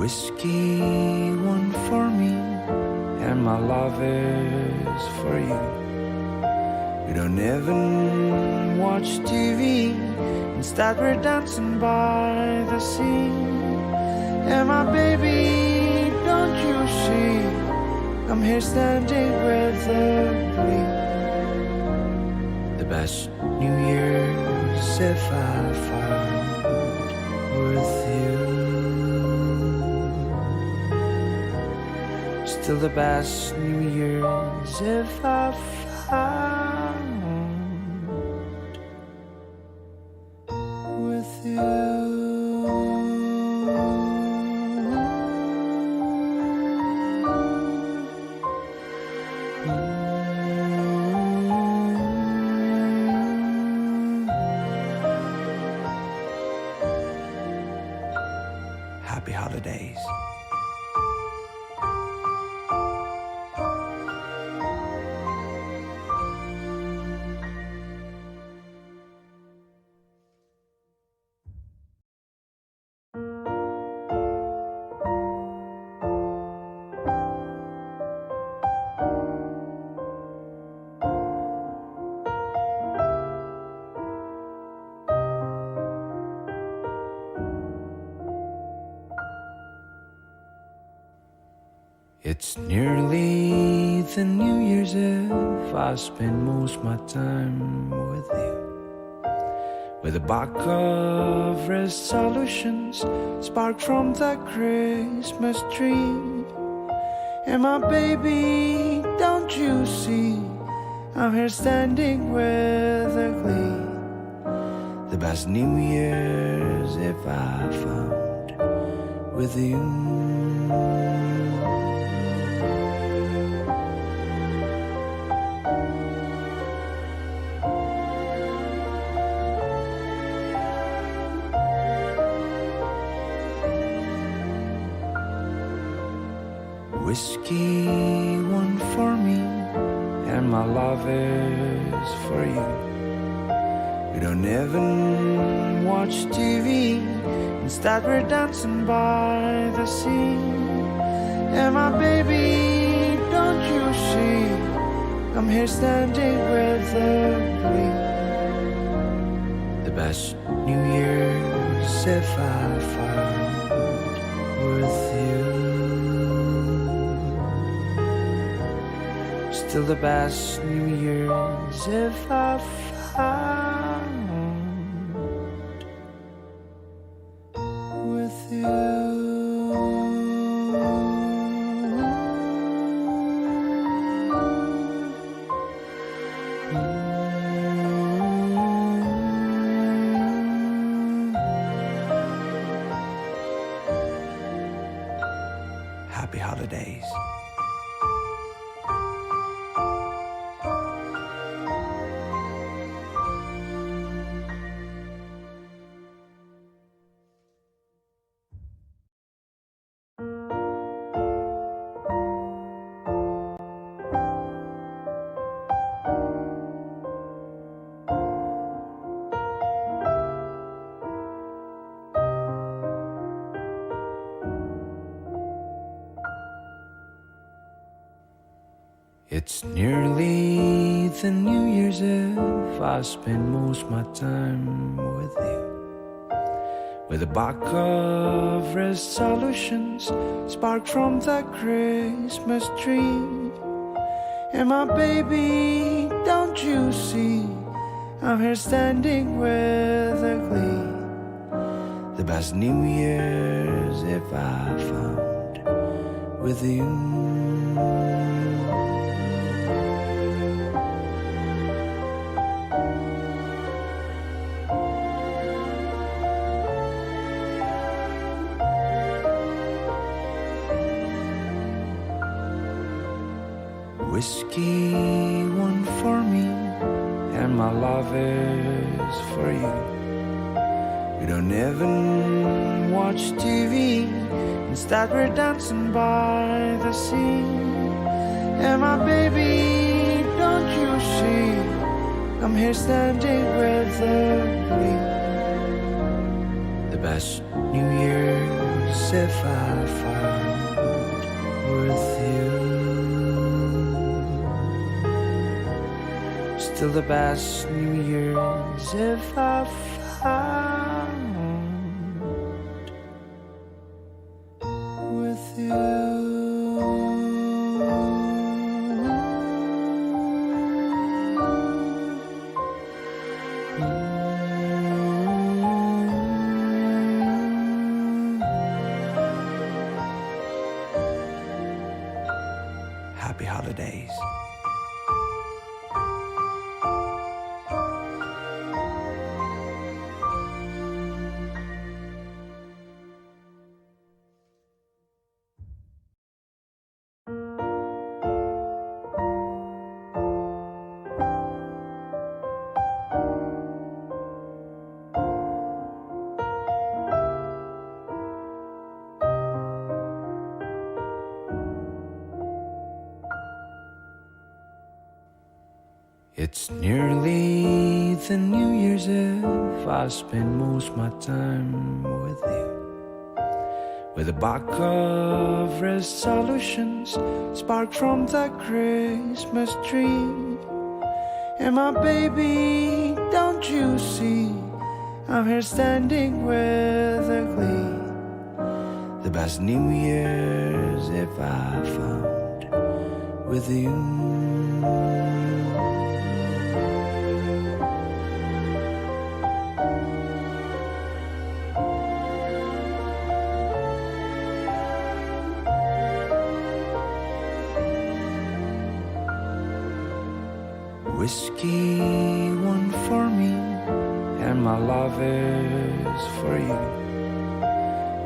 Whiskey, one for me, and my love is for you. We don't even watch TV, instead we're dancing by the sea. And my baby, don't you see, I'm here standing with the glee. The best New Year's if I found with you. Still the best New Year's if I found with you. Happy holidays. It's nearly the New Year's Eve. I spend most my time with you, with a box of resolutions sparked from the Christmas tree. And my baby, don't you see, I'm here standing with a glee. The best New Year's if I found with you. Whiskey, one for me, and my love is for you. We don't even watch TV, instead we're dancing by the sea. And my baby, don't you see, I'm here standing with the glee. The best New Year's if I found with you. Still the best New Year's if I found with you. Happy holidays. It's nearly the New Year's Eve. I spend most my time with you, with a box of resolutions sparked from the Christmas tree. And my baby, don't you see, I'm here standing with a glee. The best New Year's if I found with you. Whiskey, one for me, and my love is for you. We don't even watch TV, instead we're dancing by the sea. And my baby, don't you see, I'm here standing with the glee. The best New Year's Year's if I found with you. Still the best New Year's if I found with you. Happy holidays. It's nearly the New Year's Eve. I spend most of my time with you, with a box of resolutions sparked from the Christmas tree. And my baby, don't you see, I'm here standing with a glee. The best New Year's if I found with you. Whiskey, one for me, and my love is for you.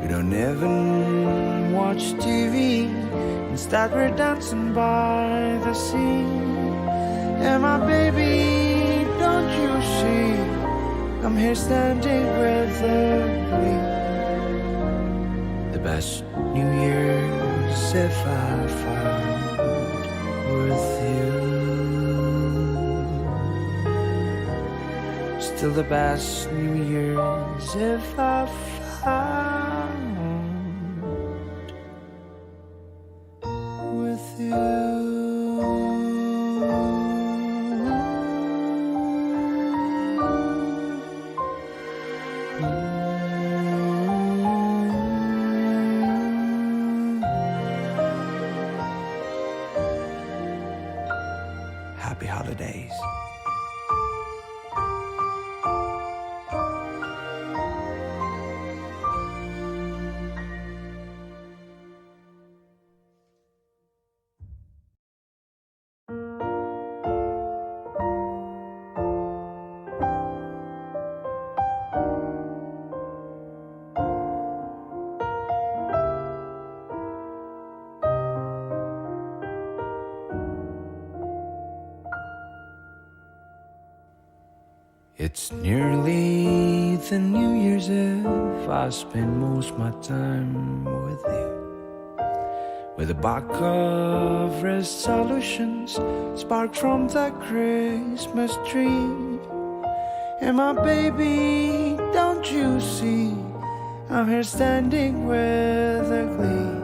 We don't even watch TV, instead we're dancing by the sea. And my baby, don't you see, I'm here standing with a glee. The best New Year's if I found with you. Still the best New Year's if I found with you. Happy holidays. It's nearly the New Year's Eve. I spend most of my time with you, with a box of resolutions sparked from the Christmas tree. And my baby, don't you see, I'm here standing with a glee.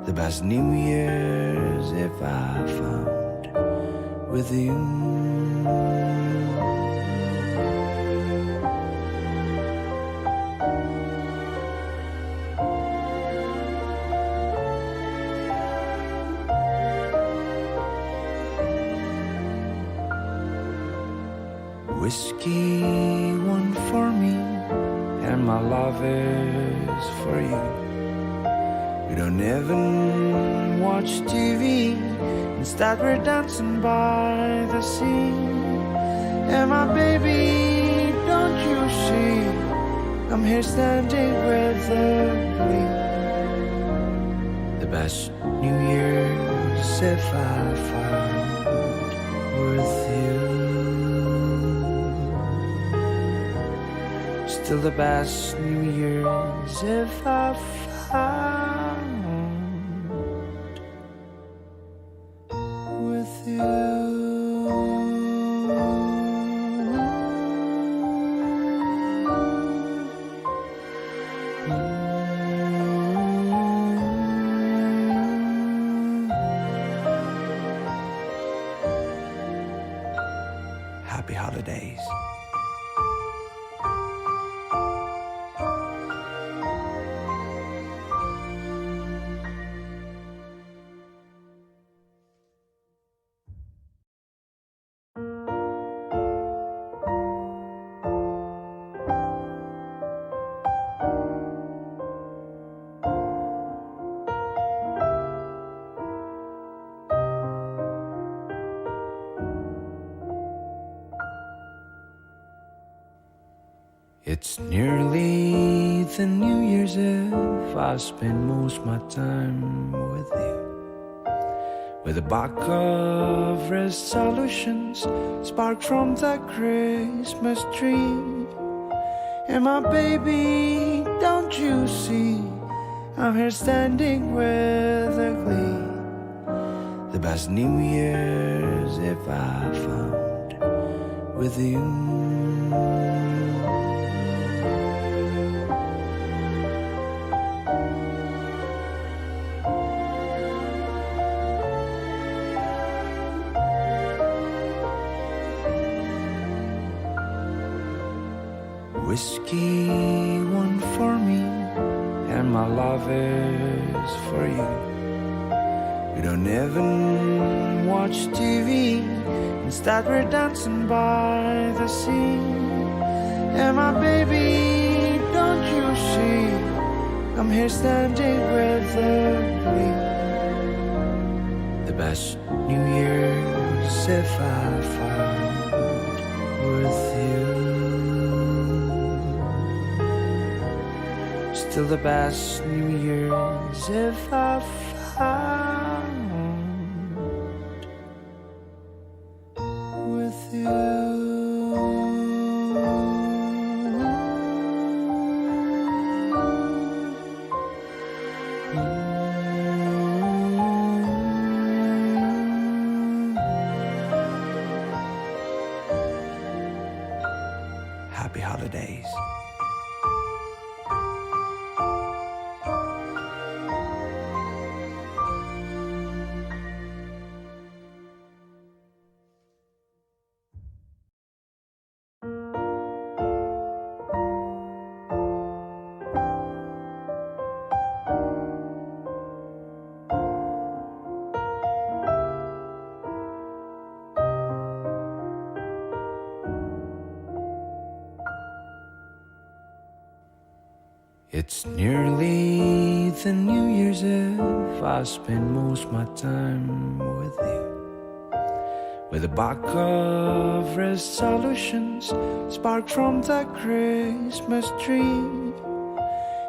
The best New Year's if I found with you. Whiskey, one for me, and my love is for you. We don't even watch TV, instead we're dancing by the sea. And my baby, don't you see, I'm here standing with a glee. The best New Year's if I found with you. Still the best New Year's if I found with you. Happy holidays. It's nearly the New Year's Eve. I spend most my time with you, with a box of resolutions sparked from the Christmas tree. And my baby, don't you see, I'm here standing with a glee. The best New Year's if I found with you. Whiskey, one for me, and my love is for you. We don't even watch TV, instead we're dancing by the sea. And my baby, don't you see, I'm here standing with a glee. The best New Year's if I found with you. Still the best New Year's if I found with you. Happy holidays. It's nearly the New Year's Eve. I spend most my time with you, with a box of resolutions sparked from the Christmas tree.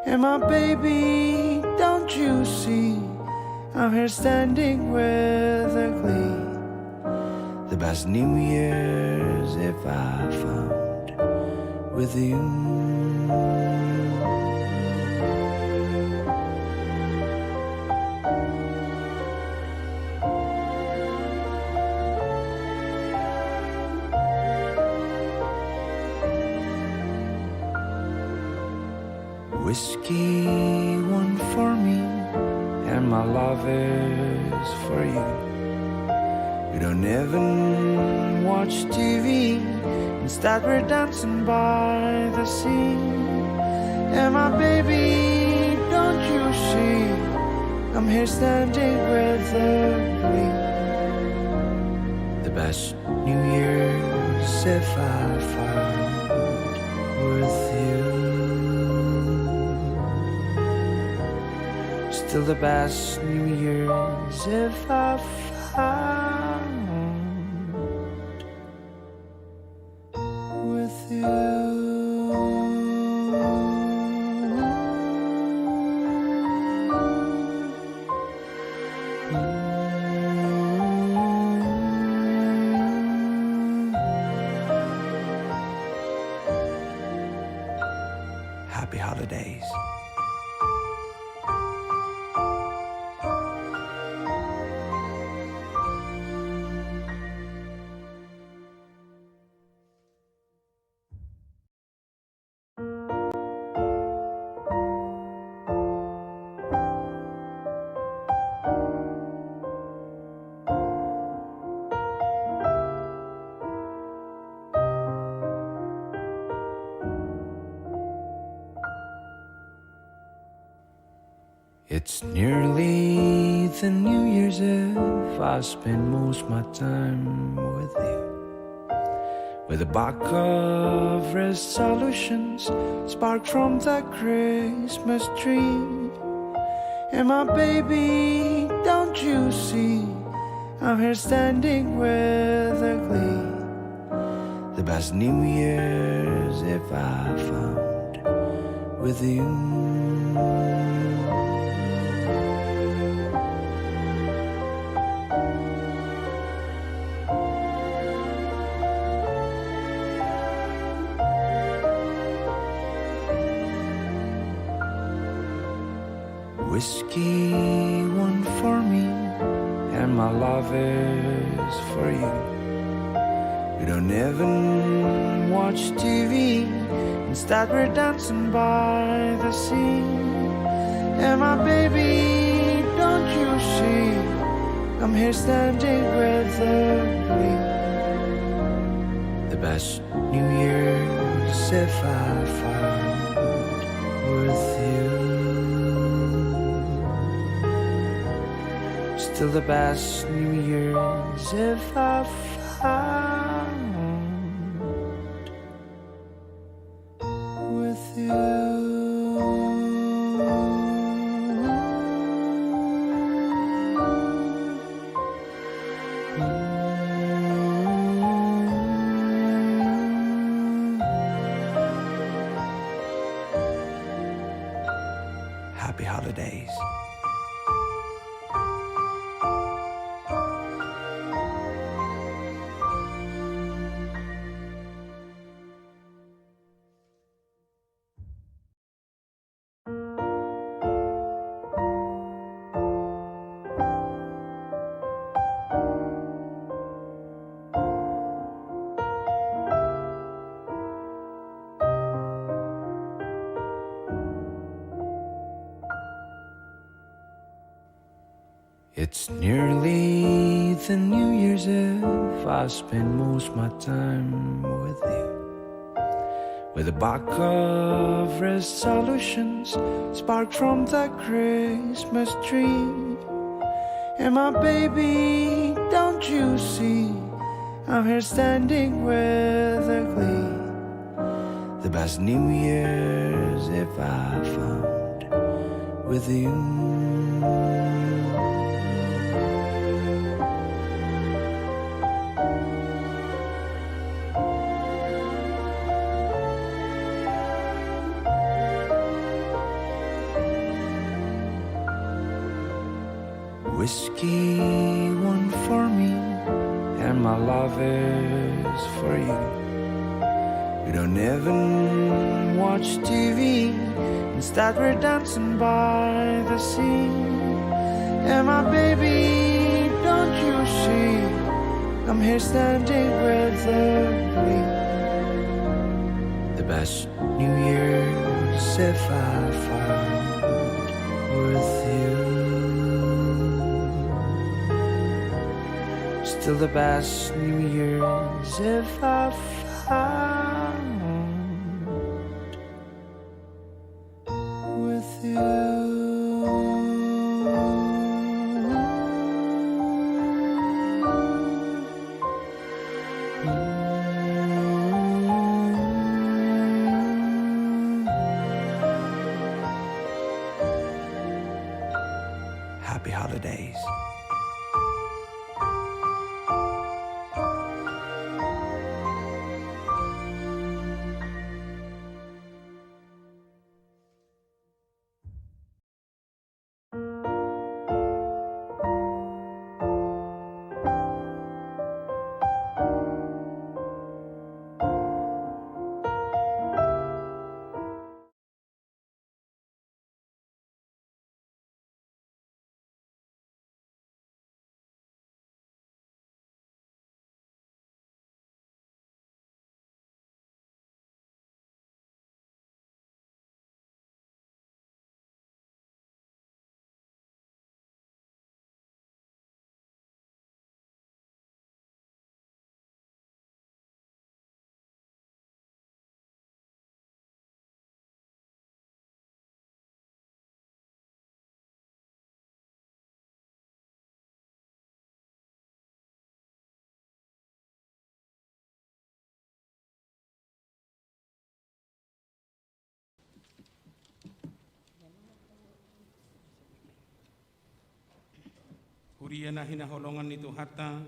And my baby, don't you see, I'm here standing with a glee. The best New Year's if I found with you. Whiskey, one for me, and my love is for you. We don't even watch TV, instead we're dancing by the sea. And my baby, don't you see, I'm here standing with a glee. The best New Year's if I found with you. Still the best New Year's if I found with you. Happy holidays. It's nearly the New Year's Eve. I spend most my time with you, with a box of resolutions sparked from the Christmas tree. And my baby, don't you see, I'm here standing with a glee. The best New Year's if I found with you. Whiskey, one for me, and my love is for you. We don't even watch TV, instead we're dancing by the sea. And my baby, don't you see, I'm here standing with the glee. The best New Year's if I found with you. Still the best New Year's if I found with you. Happy holidays. It's nearly the New Year's Eve. I spend most my time with you, with a box of resolutions sparked from the Christmas tree. And my baby, don't you see, I'm here standing with a glee. The best New Year's if I found with you. Whiskey, one for me, and my love is for you. We don't even watch TV, instead we're dancing by the sea. And my baby, don't you see, I'm here standing with the glee. The best New Year's if I found with you. Still the best New Year's if I found with you. Happy holidays. Puria na hinaholongan nito hata,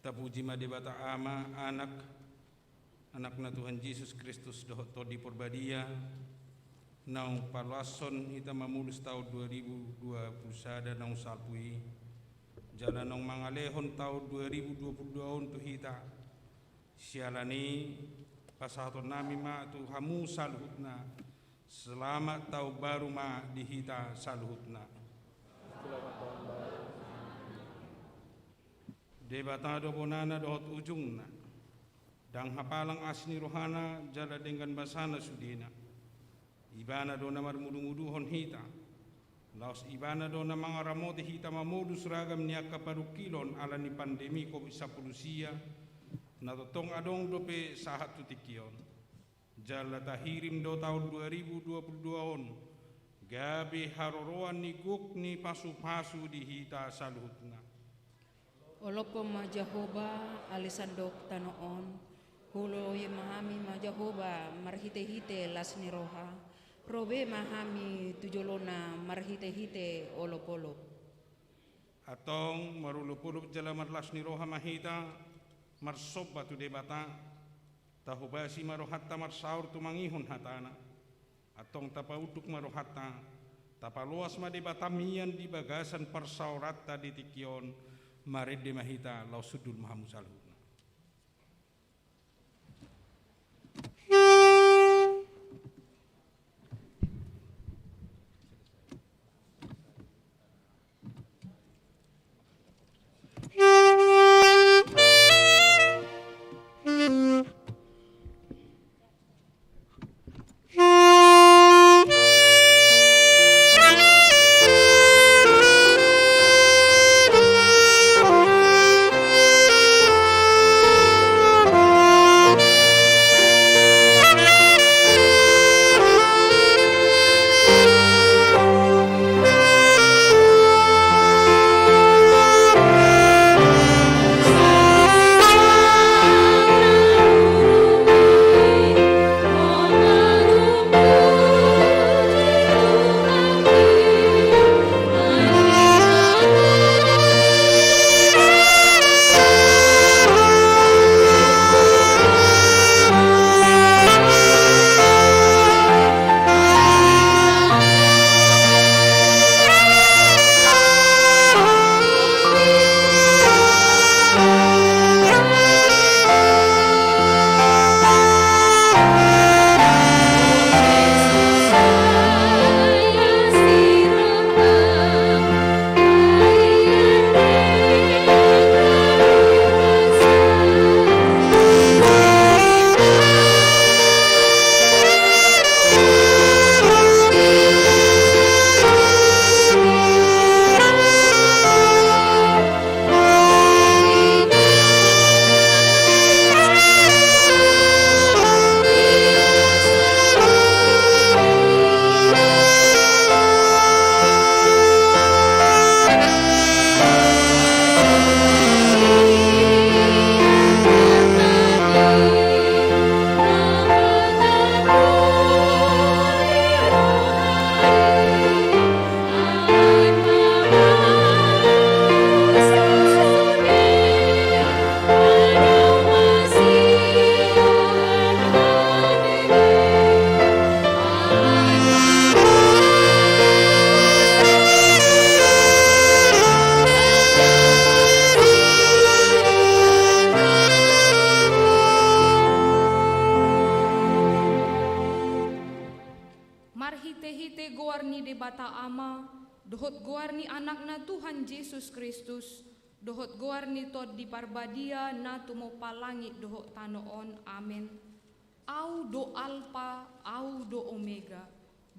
tapuji madebata ama anak na Tuhan Yesus Kristus dohot to di porbadia, naung palason ita mamulus tahun 2021 naung salpui, jalan naung mangalehon tahun 2022 tu hita, sialani pasaton nami ma tu hamu saluhutna, selamat tahun baru ma di hita saluhutna. Debata do bonana dohot ujungna, dang hapalang asni rohana jala dengan basana sudina. Ibana do na marmudu-muduhon hita, laos ibana do na mga ramote hita mamudus ragam niya kaparukilon ala ni pandemi COVID-19, na totong adong dope sahat tutikion. Jala tahirim do tahun 2022 gabi haroroan ni guk ni pasu-pasu di hita saluhutna. Olopo ma Jehovah alisandok tanoon, hulo ye mahami ma Jehovah marhite-hite las ni roha, robe mahami tujolona marhite-hite olopolop. Atong marulupulup jala marlas ni roha mahita, marsob batu debata, tahubasi marohatta marsaur tumangihon hatana, atong tapautuk marohatta, tapaluas madebata mian di bagasan parsaurata di tikion, marede mahita lau sudul mahamu saluhna. Marhite-hite goarni debata ama, dohot goarni anak na Tuhan Yesus Kristus, dohot goarni tod di parbadia na tumopalangit dohot tanoon, amen. Au do alpa, au do omega,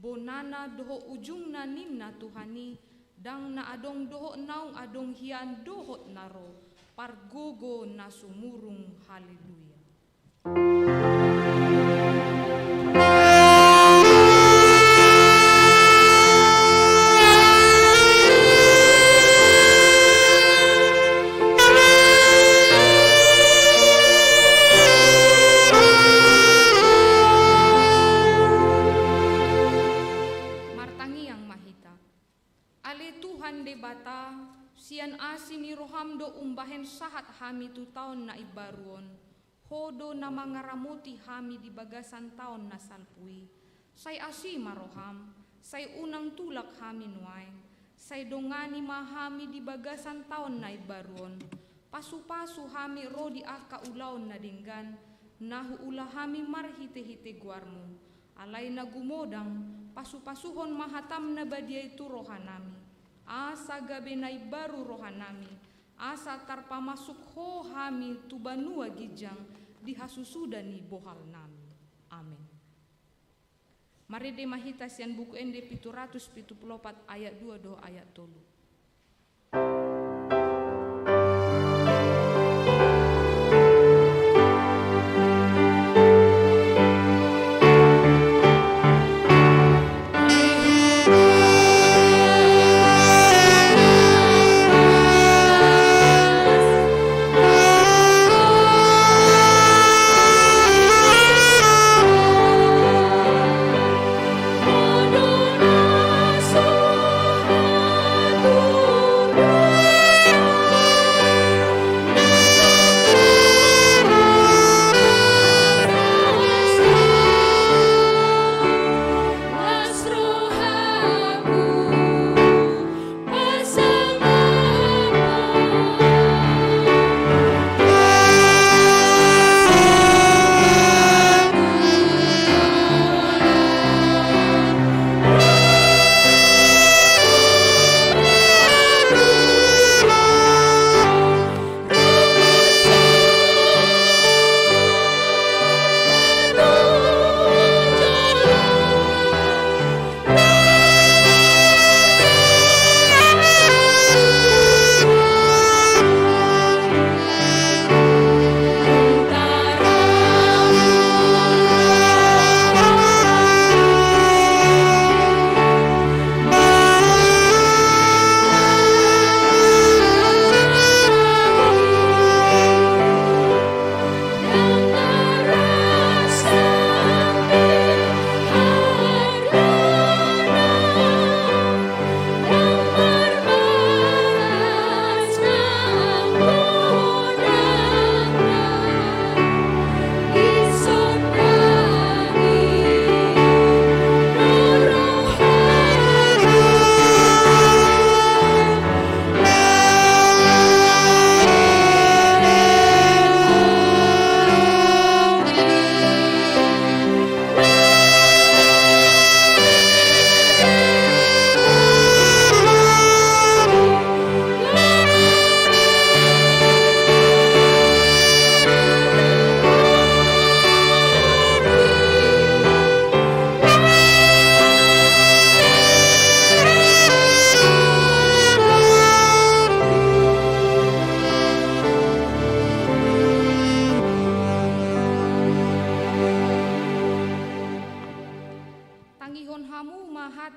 bonana doho ujung na nim na Tuhani, dang na adong doho naung adong hian dohot naro, pargogo na sumurung, haleluya. Martangi yang mahita, ale Tuhan debata asini roham do umbahen sahat hami tu tahun na ibaruon. Hodo na mangaramuti hami di bagasan tahun na salpui. Say asima roham, say unang tulak hami nuay. Say dongani mahami di bagasan tahun na ibaruon. Pasu-pasu hami ro di aka ulaon na dinggan. Nahu ulah hami marhite-hite guarmu. Alay na gumodang, pasu-pasuhon mahatam na badiay tu rohanami. Asa gabi na ibaru rohanami. Asa tarpamasuk ho hami tu banua gijang dihasusuda ni bohal nami. Amin. Mari de mahita sian buku ende 774 ayat 2 do ayat 3.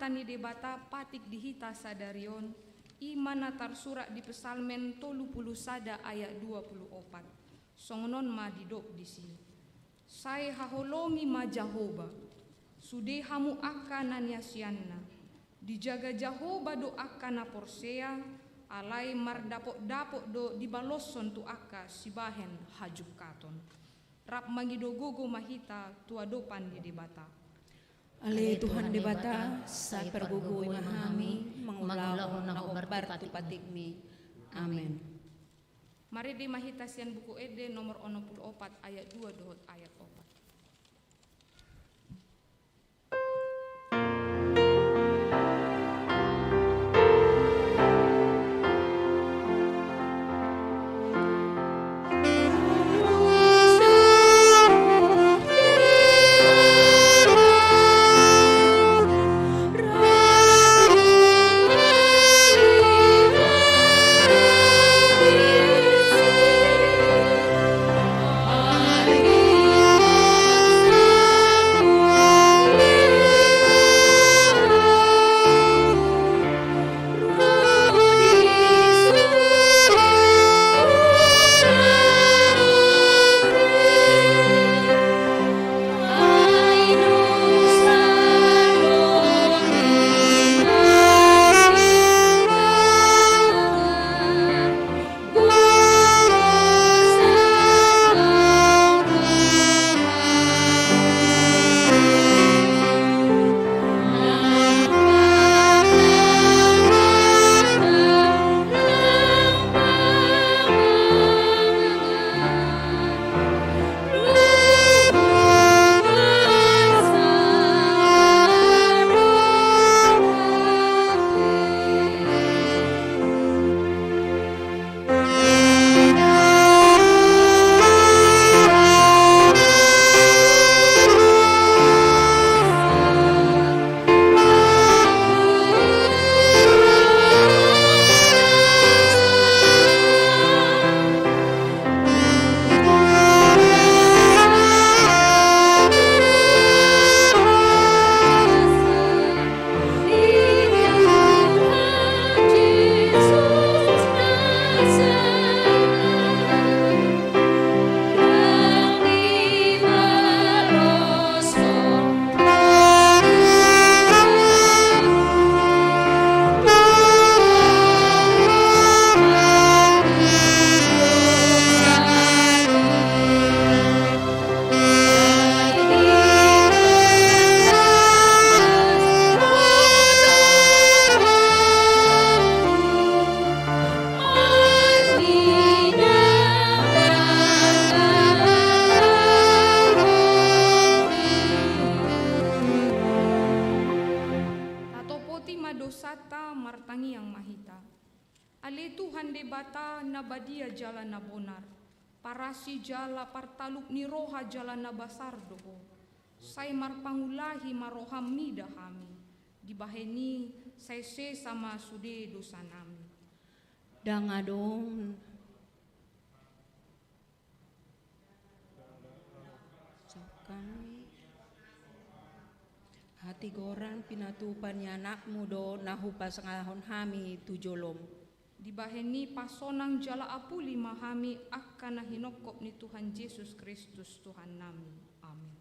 tani debata patik dihita sadarion imana tarsurak di pesalmen 30 sada ayat 24 songonon ma didok disi sai haholongi ma Jahoba sude hamu akana niasianna dijaga Jahoba do akana porsea alai mardapok-dapok do dibalosson tu akka sibahen hajuk katon rap magido gogo mahita tuadopan di debata. Ale Tuhan debata sa pergugoy mahami mangulaw na obar tu patigmi. Amen. Mari di mahita sian buku ede nomor 64 ayat 2 dohot ayat 4. Alleluia. Hale Tuhan debata na badia jala na bonar. Parasi jala partaluk ni roha jala na basar doho. Say marpangulahi maroham ni dahami. Dibaheni say se sama sude dosa nami. Dangadong kami hati goran pinatupan ni anakmu do nahupas ngahon hami tujolom. Dibaheni pasonang jala apuli mahami akan hinokop ni Tuhan Yesus Kristus Tuhan nami. Amin.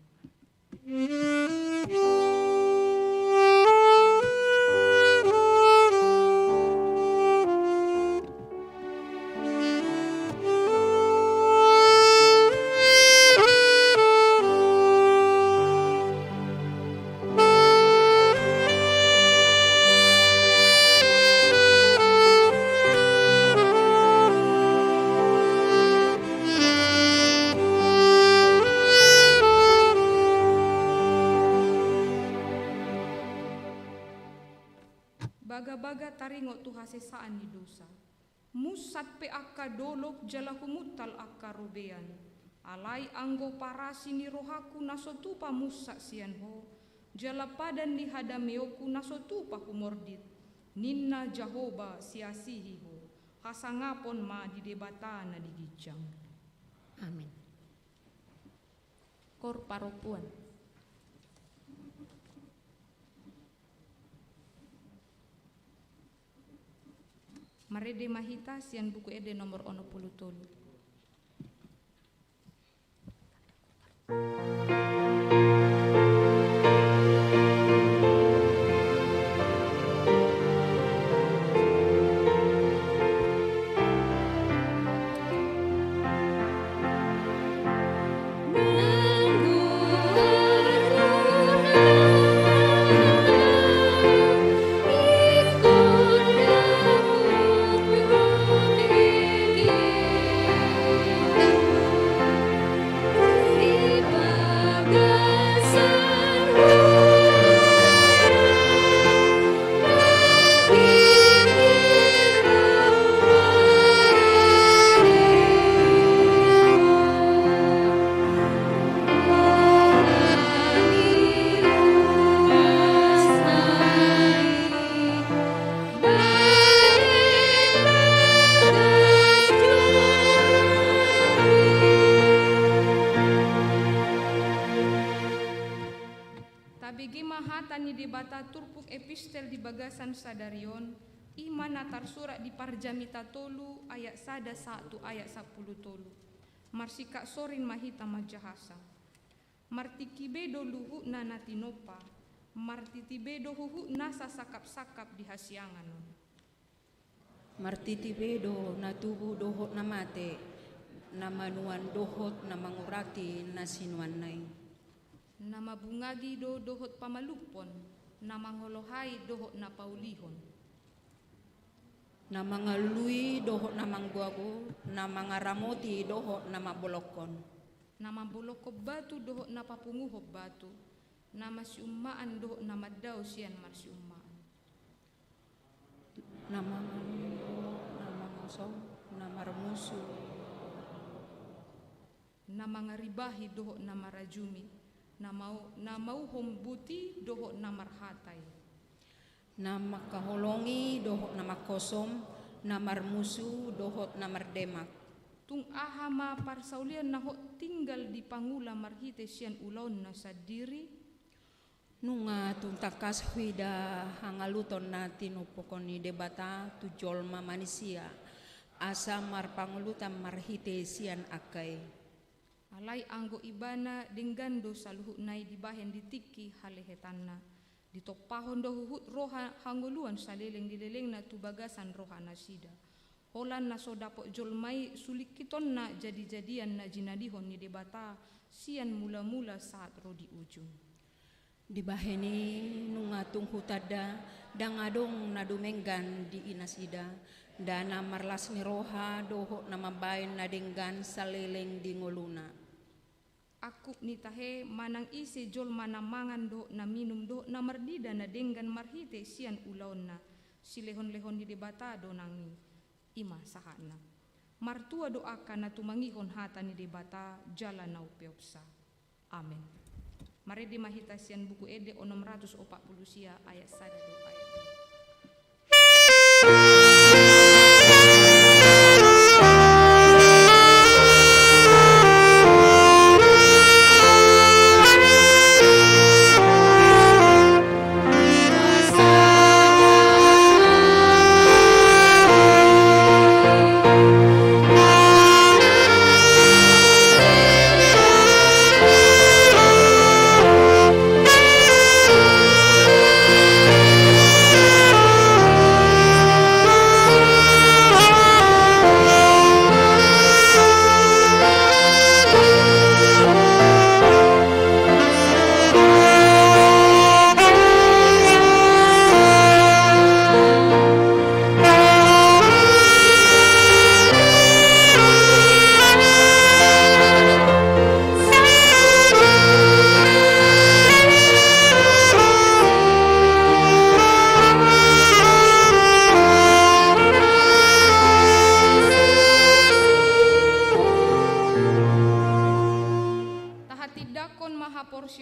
Baga-baga taringo tu hasesaan ni dosa. Musat pe akka dolok jala humutal akka robean. Alai anggo parasi ni rohaku nasotupa musat sian ho. Jala padan ni hadameoku nasotupa humordit. Ninna Jahoba siasihi ho. Hasangapon ma di debata na digijang. Amin. Kor paropuan. Marede mahita sian buku ede nomor 63. Tabigi mahatan ni debata turpuk epistel di bagasan sadarion iman natar surat di parjamita tolu ayat sada 1 ayat 10 tolu marsika sorin mahita majahasa martikibedo luhu na natinopa martitibedo huhu nasa sakap-sakap di hasiangan Martitibedo na tubu dohot na mate na manuan dohot na mangurati na sinuanay. Nama bungagi do dohot pamalupon, nama ngolohai dohot na paulihon. Na mga lui dohot na mangguago, na mga ramoti dohot na mabolokon. Nama bolokob batu dohot na papunguhob batu, nama siumaan dohot na madaw siyan marsiumaan. Nama ngosong, nama remusu. Nama ngaribahi dohot na marajumi. Na mauhom buti dohot na marhatay. Na makaholongi dohot na makosom, na marmusu dohot na mardemak. Tung ahama parsaulian na hot tinggal di pangula marhite siyan ulon na sa diri. Nunga tung takas huida hangaluton natin upokon ni debata tujol mamanisia. Asa marpangulutan marhite siyan akay. Alai anggo ibana denggando saluhut nai dibahen ditiki halehetanna ditopahon dohuhut roha hangoluan saleleng dileleng na tubagasan roha nasida holan na sodapok jolmai sulikiton na jadi-jadian na jinadihon ni debata sian mula-mula saat rodi ujung dibaheni nungatung hutada dangadong na dumenggan di inasida dana marlas ni roha doho na mabayan na denggan saleleng di ngoluna. Aku ni tahe manang isi jol mana mangan do na minum do na mardida na denggan marhite sian ulaon na silehon-lehon di debata do nangi ima sahana. Martua doakan na tumangihon hata ni debata jalan nau peopsa. Amin. Mari dimahitasian buku ede o 640 sia ayat 1 ayat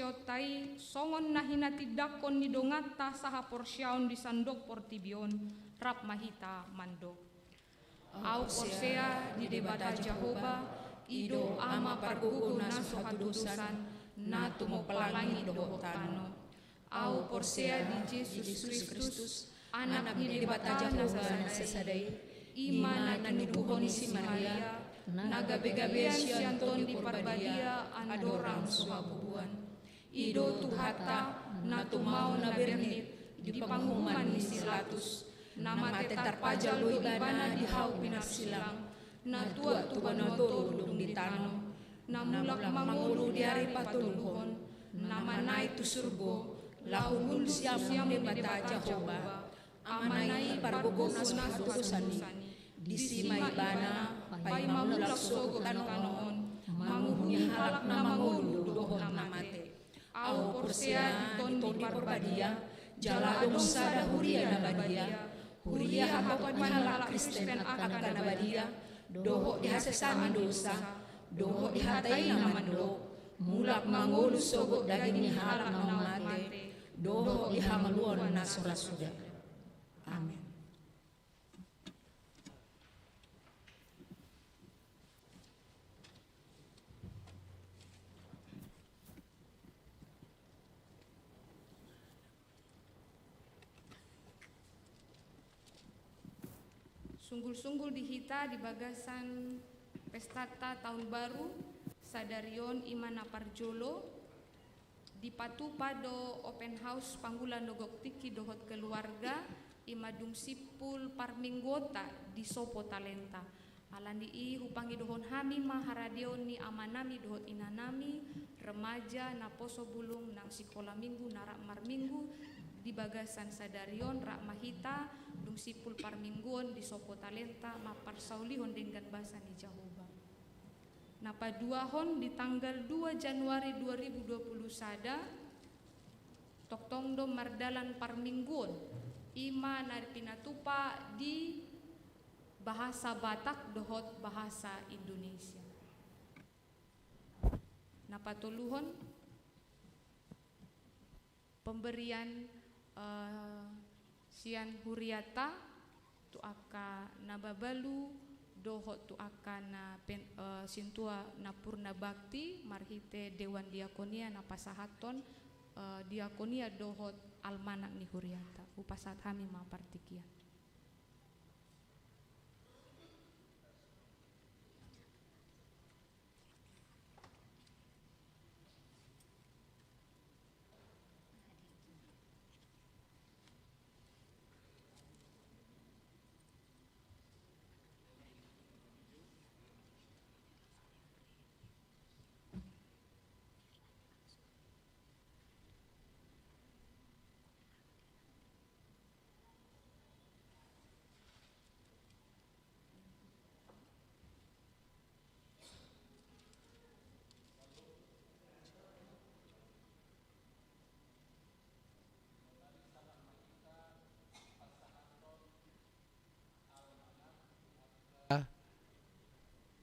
'Tai songon nahina tidakon ni dongata saha porsyaon di sandok portibion rap mahita mando. Au porsea di debata Jahoba ido ama pargugo naso hadudusan na tumo palangi doho tano. Au porsea di Yesus Kristus anak ni debata Jahoba sesadai imana ninuhon si Maria nagabe-gabean sianton di parbadia andorang suhabubuan. Ido tuhata na tumau na bernit di panghuman ni silatus nama tetar pajalo ibana di hau pinarsilang na tua tuban tolong di tano na mulak mangulu di hari patuluhon nama nai tu surgo lahul siam di bata Jahoba amanai pargogonas hatusan di sima ibana pai mamulak sogo tanoon manguhuni halak na mangulu doho na mate. Au porsea di ton di porbadia jala dosa da huria na badia huria hapat mahala Kristen akan na badia doho di hasesami dosa doho di hatai na mando mulak mangulu sogo daging ni halak na mate doho di hamaluon na surasuda. Amin. Sunggul-sunggul dihita di bagasan pestata tahun baru sadarion imana parjolo di patu pado open house panggulan nogok tiki dohot keluarga imadung sipul parminggota di sopo talenta alandi i hupangi dohon hami maharadion ni amanami dohot inanami remaja na poso bulung nang sikola minggu narak mar minggu di bagasan sadarion rak mahita dung sipul parmingguon di sopo talenta mapar saulihon dengan basa ni Jahoba. Napa duahon di tanggal 2 Januari 2020 sada toktongdo mardalan parmingguon ima narpinatupa di bahasa Batak dohot bahasa Indonesia. Napa toluhon pemberian sian huriata tu aka nababalu dohot tu aka na sintua na purna bakti marhite dewan diakonia na pasahaton diakonia dohot almanak ni huriata upasat hami ma partikia.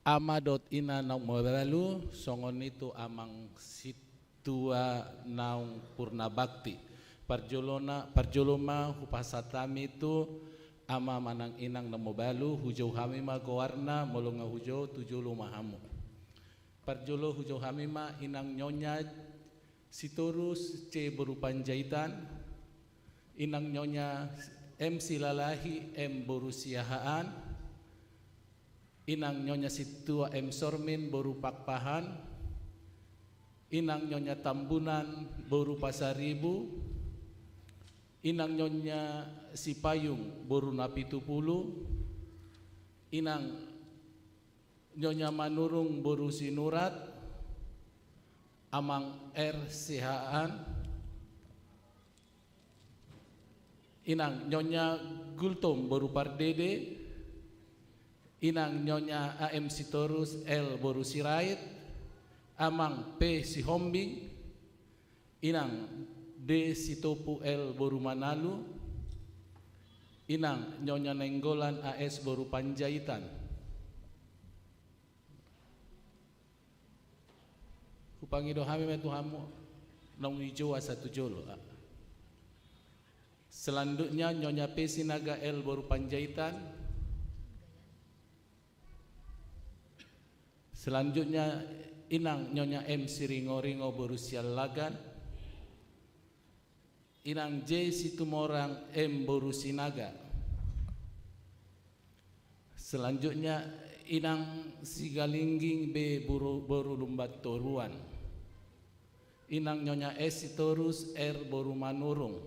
Amadot ina naung mabalu songon itu amang situa naung purna bakti parjoloma hupasatami itu ama manang inang namo balu hujau hamima gowarna molonga hujau tujulu mahamu parjolo hujau hamima inang nyonya sitorus c berupan jahitan inang nyonya M silalahi M borusiahaan inang nyonya situa M sormin boru pakpahan inang nyonya tambunan boru pasaribu inang nyonya si payung boru napitupulu inang nyonya manurung boru sinurat amang sihaan inang nyonya gultom boru pardede inang nyonya AM sitorus L boru sirait amang P si hombing inang D sitopu L boru manalu inang nyonya nenggolan AS boru panjaitan hupangido hami metuhamu nong hijau satu jolo selanjutnya nyonya P sinaga L boru panjaitan selanjutnya inang nyonya M siringo-ringo boru sialagan inang J situmorang M boru sinaga selanjutnya inang sigalingging B boru lumbat toruan inang nyonya S sitorus R boru manurung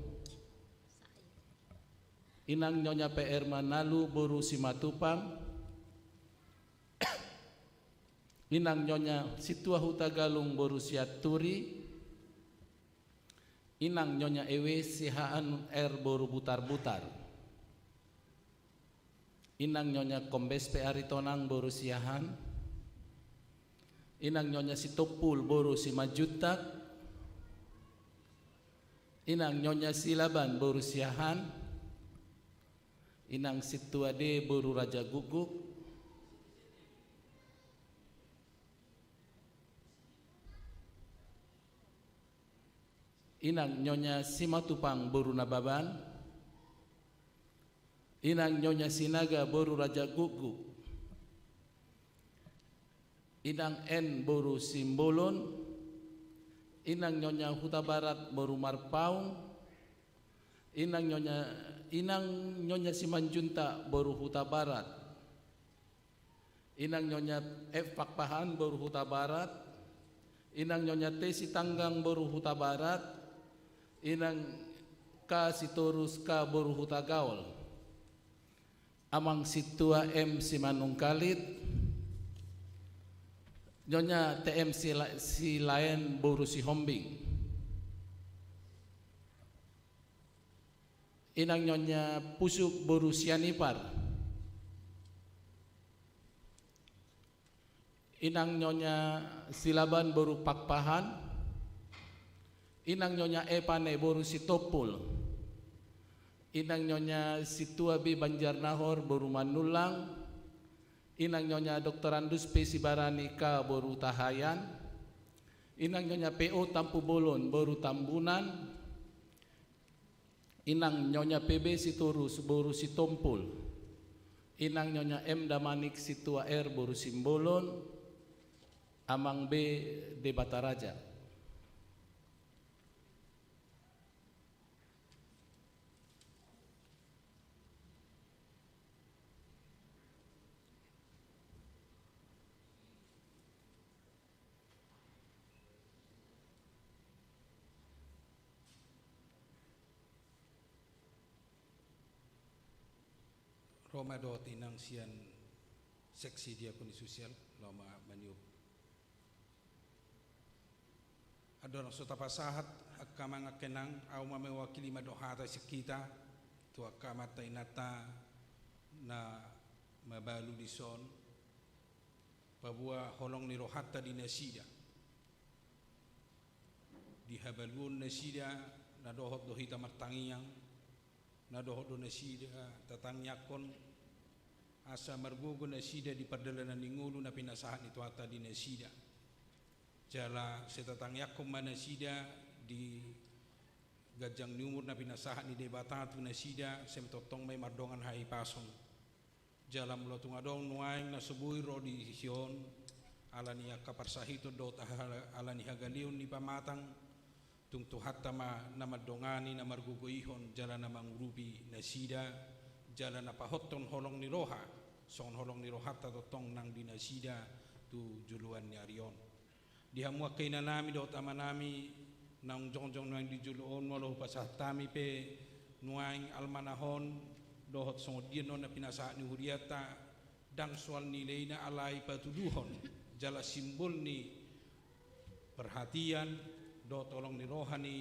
inang nyonya PR manalu boru simatupang inang nyonya situa hutagalung boru siaturi inang nyonya ewe sihaan R boru butar-butar inang nyonya kombes pe aritonang boru siahan inang nyonya sitopul boru simajutak inang nyonya silaban boru siahan inang situa D boru raja guguk inang nyonya simatupang boru nababan inang nyonya sinaga boru raja gugu inang N boru simbolon inang nyonya huta barat boru marpaung inang nyonya simanjunta boru huta barat inang nyonya F pakpahan boru huta barat inang nyonya T sitanggang boru huta barat inang K sitorus K boru huta gaul amang situa M simanungkalit nyonya TM si lain boru si hombing inang nyonya pusuk boru sianipar inang nyonya silaban boru pakpahan inang nyonya Epane boru sitopul inang nyonya situa B Banjarnahor boru manulang inang nyonya Dr. Andus P Sibarani K boru tahayan inang nyonya PO Tampu Bolon boru tambunan inang nyonya PB siturus boru sitompul inang nyonya M Damanik situa R boru simbolon amang B de Bataraja Roma do tinang sian seksi diakoni sosial lama maniup adon sota pasahat akama ngakenang au mewakili madohata sekita tu akama tainata na mabalu dison babua holong ni rohata di nasida di habalun nasida na dohot dohita martangiang na dohot do nasida tatang yakon asa margogo na sida di pardalanan ni ngulu na pinasahan ito ata di na sida. Jala setatang yakum mana sida di gajang ni umur na pinasahan ni debata tu na sida semtotong may mardongan hai pason. Jala mulotung adong nuaing na subuhi ro di Sion ala ni kaparsahito dot ala ni hagalion ni pamatang tung tuhatta na madongani na margugoihon jala na mangurubi na sida jala na pahotton holong ni roha son holong ni roha tatotong nang di na sida tu juluan ni Arion dihamua kay na nami dot ama nami nang jongjong nang di juluon walau pasatami pe nuaing almanahon dohot songodion na pinasa ni huriata dang soal nilai na alai patuduhon jala simbol ni perhatian do tolong ni rohani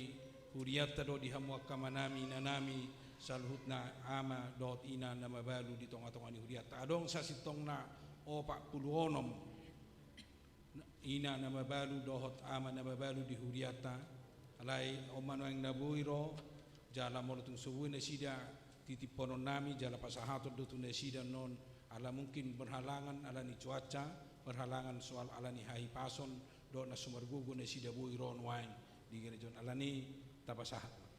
huriata do dihamua kamanami nanami salhutna ama dot ina na mabalu di tonga-tonga ni huriata adong sa sitong na opak puluonom ina na mabalu dohot ama na mabalu di huriata alai omano yang nabuiro jala molotung subuh na sida titiponon nami jala pasahaton do tu na sida non ala mungkin berhalangan ala ni cuaca berhalangan soal ala ni hai pason do na sumargugo na sida buiro nuaing di gerejon ala ni tapasahat.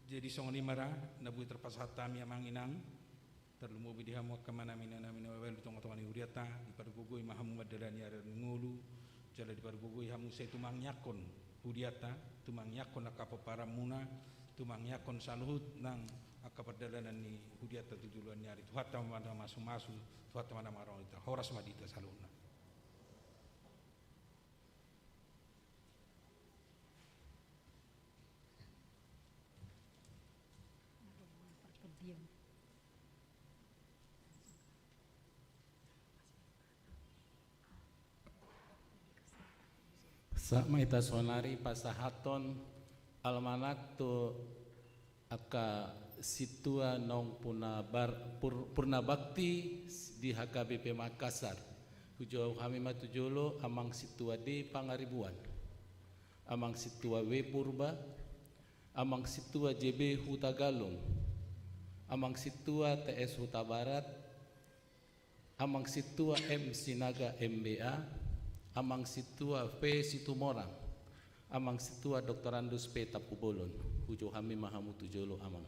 Jadi song ni mara nabu terpasat tami amang inang terlumu bidihamu kamana mina mina wabel tonga-tonga ni huriata di pargugoi mahamu madarani aran ngulu jala di pargugoi hamu se tumang yakon huriata tumang yakon akapa muna tumang yakon saluhut nang akapardalanan ni huriata tujuluan nyari tuhatta mana masu tuhatta mana marong ita horas madita saluna. Sa maita sonari pasahaton almanak tu aka situa nong purna bakti di HKBP Makassar hujau kami matujolo amang situa di Pangaribuan amang situa W Purba amang situa JB Huta Galung amang situa TS Huta Barat amang situa M Sinaga MBA amang situa P Situmorang amang situa Dr. Andus P Tapubolon hujo kami mahamu tujolo amang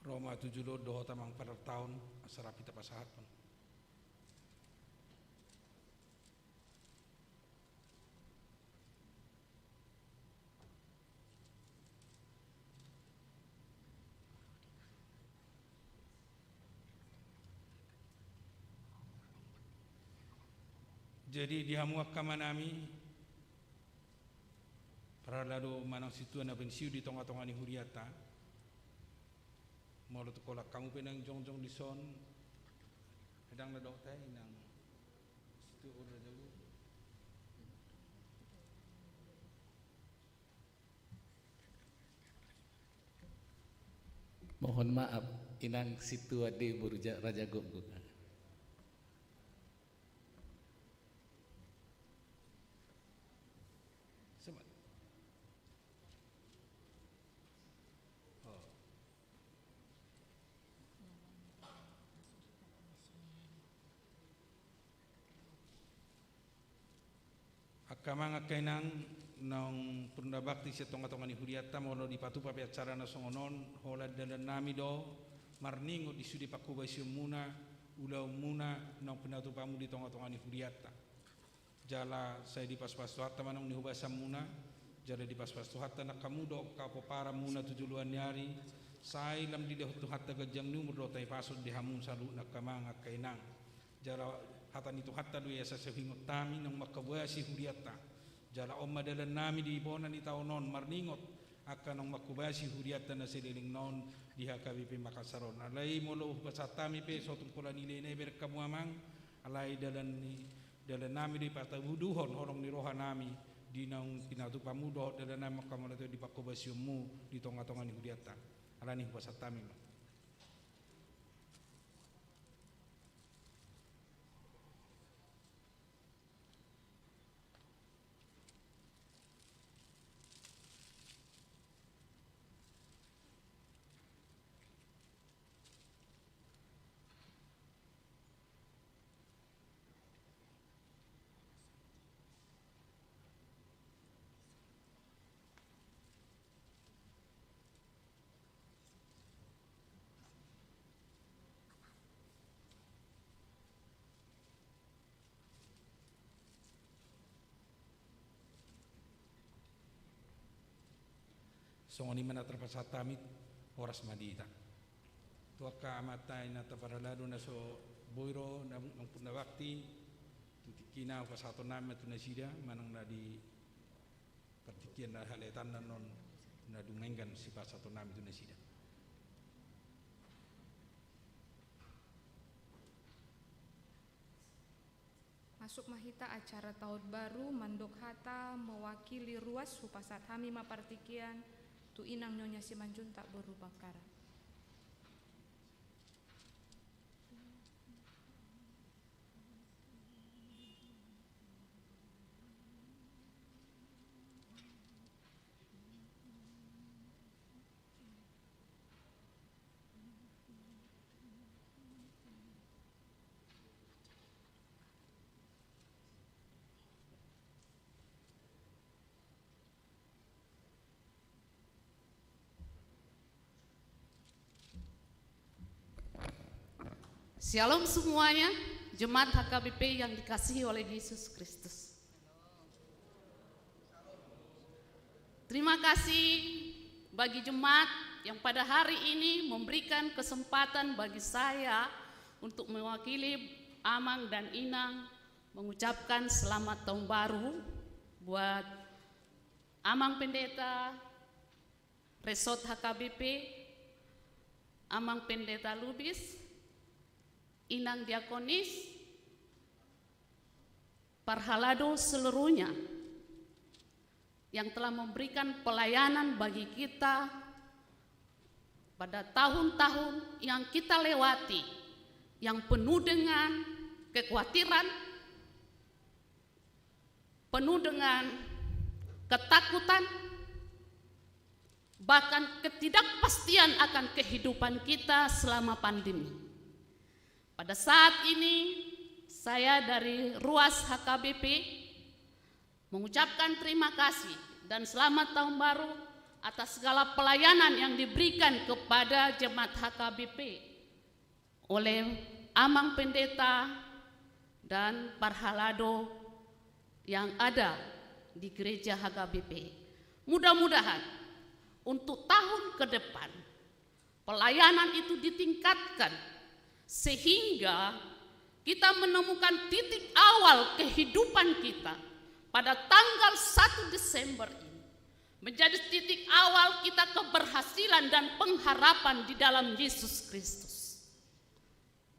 Roma tujulo doho tamang pada tahun asarapita pasahaton. Jadi dihamuak kamanami para lalu manang situ na bensiu di tonga-tonga ni huriata mau tu kolak kamu penang jong-jong di son hedang na dokter inang situ udah jauh Mohon maaf, inang situ ade baru Raja Gogo. Kamanga kainang nang punda bakti sa tonga-tonga ni Hudiata mono di patu papi acara na songonon hola dalan nami do marningo di sudi pakubay siya muna ulaw muna nang pinatu pamu di tonga-tonga ni Hudiata jala saya di pas-pas tuhata manong ni hubasam muna jala di pas-pas tuhata na kamudo kapo para muna tujuluan nyari saya lam di dehut tuhata gajang ni umur do tay pasod di hamun salu na kamanga kainang jala hatan itu hatta do yasa sehingot tami nang makabuya si Hudiata jala om madalan nami di ibonan ni taonon marningot akan nang makubuya si Hudiata na sililing non di HKBP Makasaron alay molo basatami pe sotong pula nilay na berkamuamang alay dalan nami di patabuduhon horong ni roha nami di nang pinatu pamudo dalan nami makamalato di pakubuya mu di tonga-tonga ni Hudiata alay ni basatami songoni mana terpasatami oras madita tua ka amatai na taparalado na so boiro na puna wakti kina pasato nama tu nasida manang na di partikian na haletan na non na dumenggan si pasato nama tu nasida Masuk mahita acara tahun baru mandok hata mewakili ruas hupasat hami mapartikian tu inang nyonya si manjun tak berubakara. Shalom semuanya, jemaat HKBP yang dikasihi oleh Yesus Kristus. Terima kasih bagi jemaat yang pada hari ini memberikan kesempatan bagi saya untuk mewakili Amang dan Inang mengucapkan selamat tahun baru buat Amang Pendeta Resort HKBP, Amang Pendeta Lubis, Inang Diakonis, Parhalado seluruhnya yang telah memberikan pelayanan bagi kita pada tahun-tahun yang kita lewati, yang penuh dengan kekhawatiran, penuh dengan ketakutan, bahkan ketidakpastian akan kehidupan kita selama pandemi. Pada saat ini saya dari Ruas HKBP mengucapkan terima kasih dan selamat tahun baru atas segala pelayanan yang diberikan kepada jemaat HKBP oleh Amang Pendeta dan Parhalado yang ada di gereja HKBP. Mudah-mudahan untuk tahun ke depan pelayanan itu ditingkatkan sehingga kita menemukan titik awal kehidupan kita pada tanggal 1 Desember ini menjadi titik awal kita keberhasilan dan pengharapan di dalam Yesus Kristus.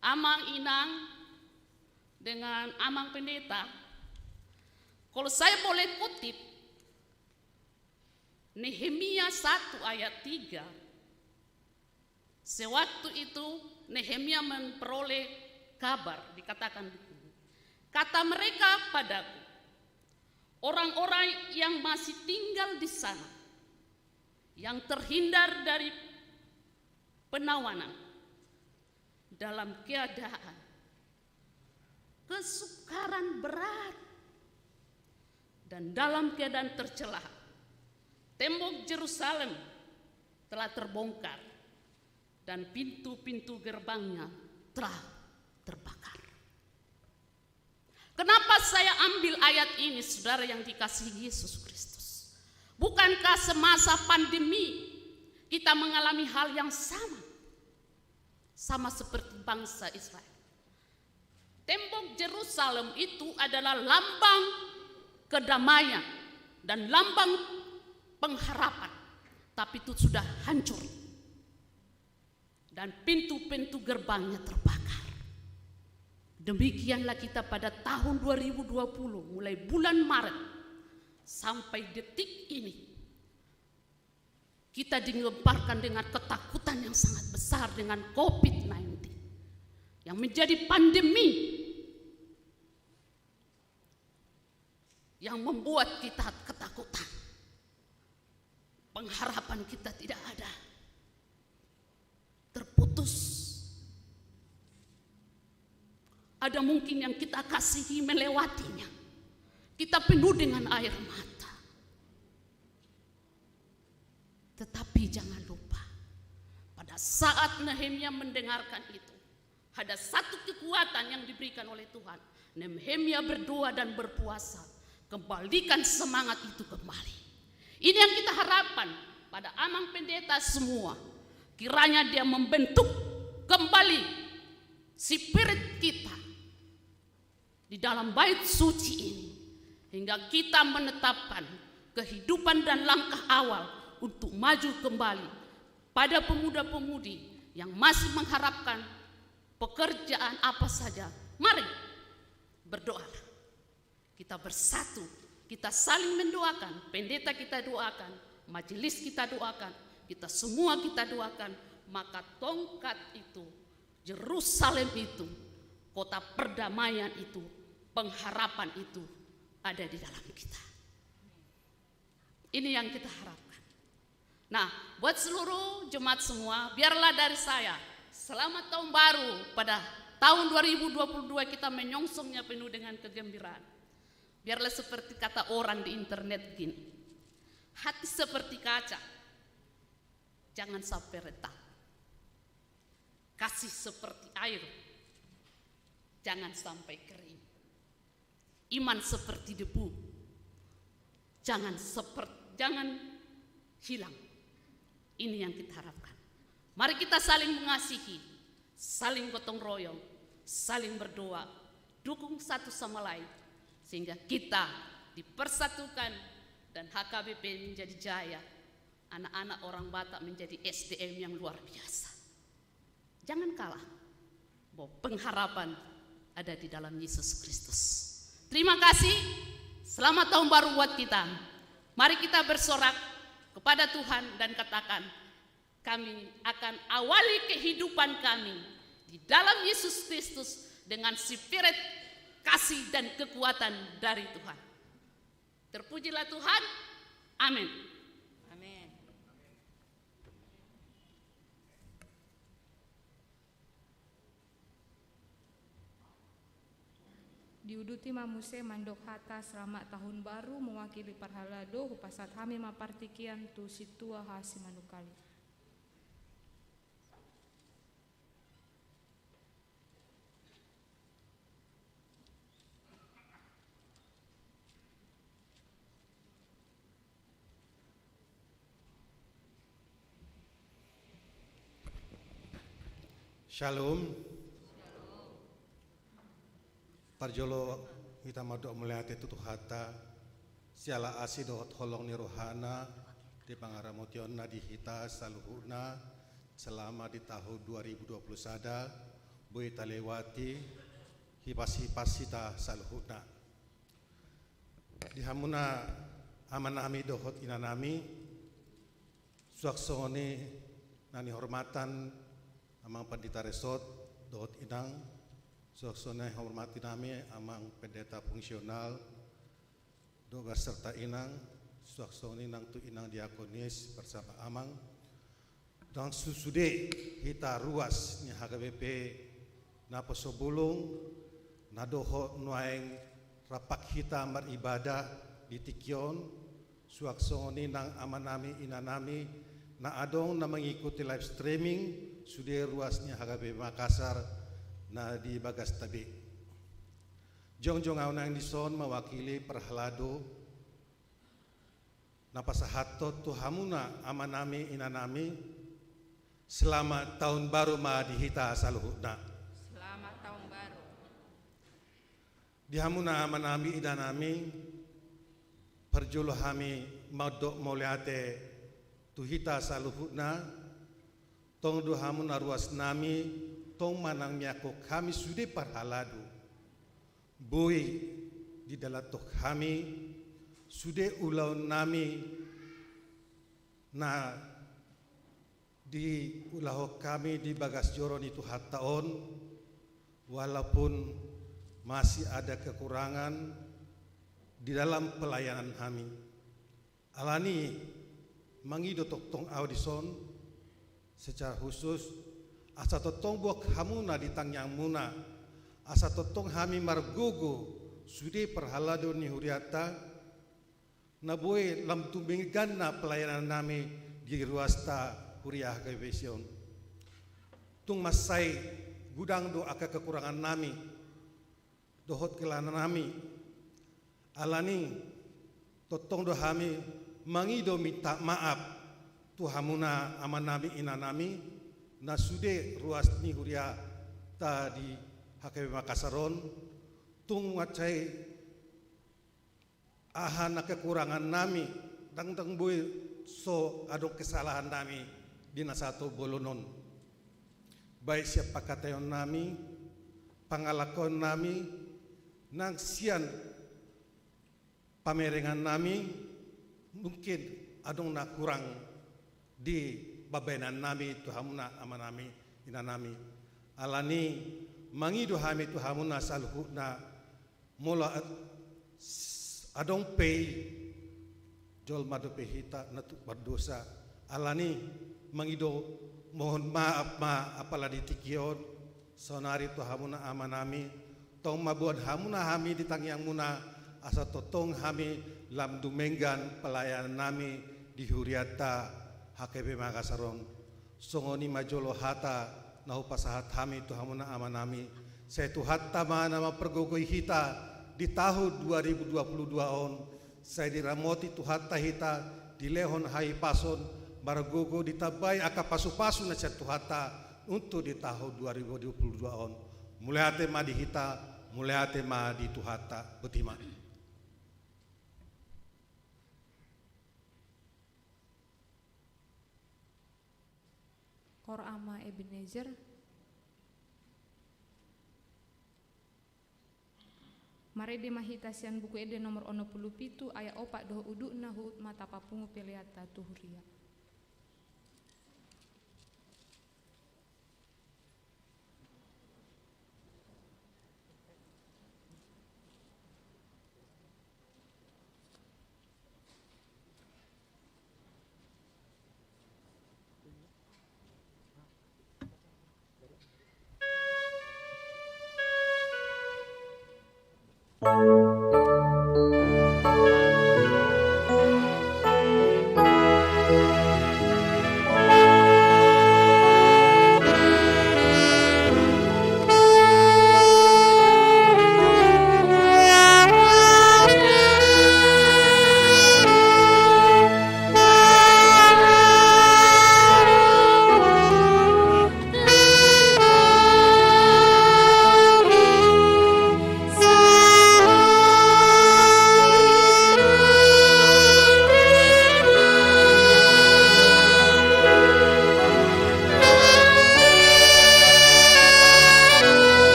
Amang Inang dengan Amang Pendeta, kalau saya boleh kutip Nehemia 1 ayat 3, Sewaktu itu Nehemia memperoleh kabar, dikatakan begini, kata mereka padaku, orang-orang yang masih tinggal di sana, yang terhindar dari penawanan, dalam keadaan kesukaran berat dan dalam keadaan tercela, tembok Yerusalem telah terbongkar dan pintu-pintu gerbangnya telah terbakar. Kenapa saya ambil ayat ini, saudara yang dikasihi Yesus Kristus? Bukankah semasa pandemi kita mengalami hal yang sama seperti bangsa Israel? Tembok Yerusalem itu adalah lambang kedamaian dan lambang pengharapan, tapi itu sudah hancur dan pintu-pintu gerbangnya terbakar. Demikianlah kita pada tahun 2020, mulai bulan Maret sampai detik ini, kita digemparkan dengan ketakutan yang sangat besar dengan COVID-19 yang menjadi pandemi yang membuat kita ketakutan. Pengharapan kita tidak ada, terputus. Ada mungkin yang kita kasihi melewatinya, kita penuh dengan air mata. Tetapi jangan lupa, pada saat Nehemia mendengarkan itu, ada satu kekuatan yang diberikan oleh Tuhan. Nehemia berdoa dan berpuasa, kembalikan semangat itu kembali. Ini yang kita harapkan pada Amang Pendeta semua. Kiranya dia membentuk kembali spirit kita di dalam bait suci ini, hingga kita menetapkan kehidupan dan langkah awal untuk maju kembali pada pemuda-pemudi yang masih mengharapkan pekerjaan apa saja. Mari berdoa, kita bersatu, kita saling mendoakan, pendeta kita doakan, majelis kita doakan, kita semua kita doakan, maka tongkat itu, Yerusalem itu, kota perdamaian itu, pengharapan itu ada di dalam kita. Ini yang kita harapkan. Nah, buat seluruh jemaat semua, biarlah dari saya selamat tahun baru pada tahun 2022, kita menyongsongnya penuh dengan kegembiraan. Biarlah seperti kata orang di internet gini, hati seperti kaca, jangan sampai retak. Kasih seperti air, jangan sampai kering. Iman seperti debu, jangan hilang. Ini yang kita harapkan. Mari kita saling mengasihi, saling gotong royong, saling berdoa, dukung satu sama lain, sehingga kita dipersatukan dan HKBP menjadi jaya. Anak-anak orang Batak menjadi SDM yang luar biasa. Jangan kalah, bahwa pengharapan ada di dalam Yesus Kristus. Terima kasih, selamat tahun baru buat kita. Mari kita bersorak kepada Tuhan dan katakan, kami akan awali kehidupan kami di dalam Yesus Kristus dengan spirit kasih dan kekuatan dari Tuhan. Terpujilah Tuhan, amin. Amin. Diuduti mamuse mandok hata selamat tahun baru mewakili parhalado hupasat hami mapartikian tu situa hasi manukali. Shalom. Parjolo kita madok melihat itu hata siala asi dohot holong ni rohana di pangaramotion na di hita saluhuna selama di tahun 2020 sada boy talewati hipas-hipas kita saluhuna di hamuna amanami dohot inanami suaksoni nani hormatan amang Pandita Resort dohot inang suaksana hormati nami amang pendeta fungsional do beserta inang suaksoni nang tu inang diakonis bersama amang dan susude hita ruas nya HKBP na pasobulong na doho nuaeng rapak hita maribadah di Tikyon suaksoni nang amanami inanami na adong na mengikuti live streaming sude ruasnya HKBP Makassar na di Bagas Tabi. Jongjong aunang dison mewakili perhalado na pasahatot tuhamuna amanami inanami selamat tahun baru ma dihita saluhutna. Selamat tahun baru. Dihamuna amanami inanami perjolo hami maudok mauliate tuhita saluhutna tong duhamuna ruas nami tong manang miako kami sudah parhaladu bui di dalatok kami sudah ulau nami na di ulah kami di Bagas Joron itu hataon walaupun masih ada kekurangan di dalam pelayanan kami alani mangido tong audison secara khusus asa totong buak hamuna di tangyang muna asa totong hami margogo sudi perhalado ni huriata naboy lam tumbingan na pelayanan nami di ruasta Huriah Kebesion. Tung masai gudang do aka kekurangan nami dohot kelana nami alani totong do hami mangido minta maaf tu hamuna aman nami inanami na sude ruas ni Huriah ta di HKBP Makassaron tung macai ahana kekurangan nami dang boy so adok kesalahan nami dina satu bolonon baik siapa katayon nami pangalakon nami nang sian pamerengan nami mungkin adong na kurang di babenan nami tuhamuna amanami inanami alani mangido hami tuhamuna saluhuna mula adong pay jol madu pehita natu berdosa alani mangido mohon maaf ma apala di Tikyon sonari tu hamuna amanami tong mabuan hamuna hami di tangyang muna asa totong hami lam dumenggan pelayanan nami di Huriata HKBP Makassaron songoni majolo hata nahu pasahat hami tu hamuna amanami saya tu hatta mana ma pergogoi hita di tahun 2022 on saya diramoti tu hatta hita di lehon hai pason Baragogo ditabai aka pasu-pasu na satu hata untuk di tahun 2022 on. Mulai hati ma dihita, mulai hati ma di tuhata betima. Kor ama Ebenezer. Mare de mahita sian buku ede nomor 67 aya opak doh uduk na hut mata papungu peliata tuhuria.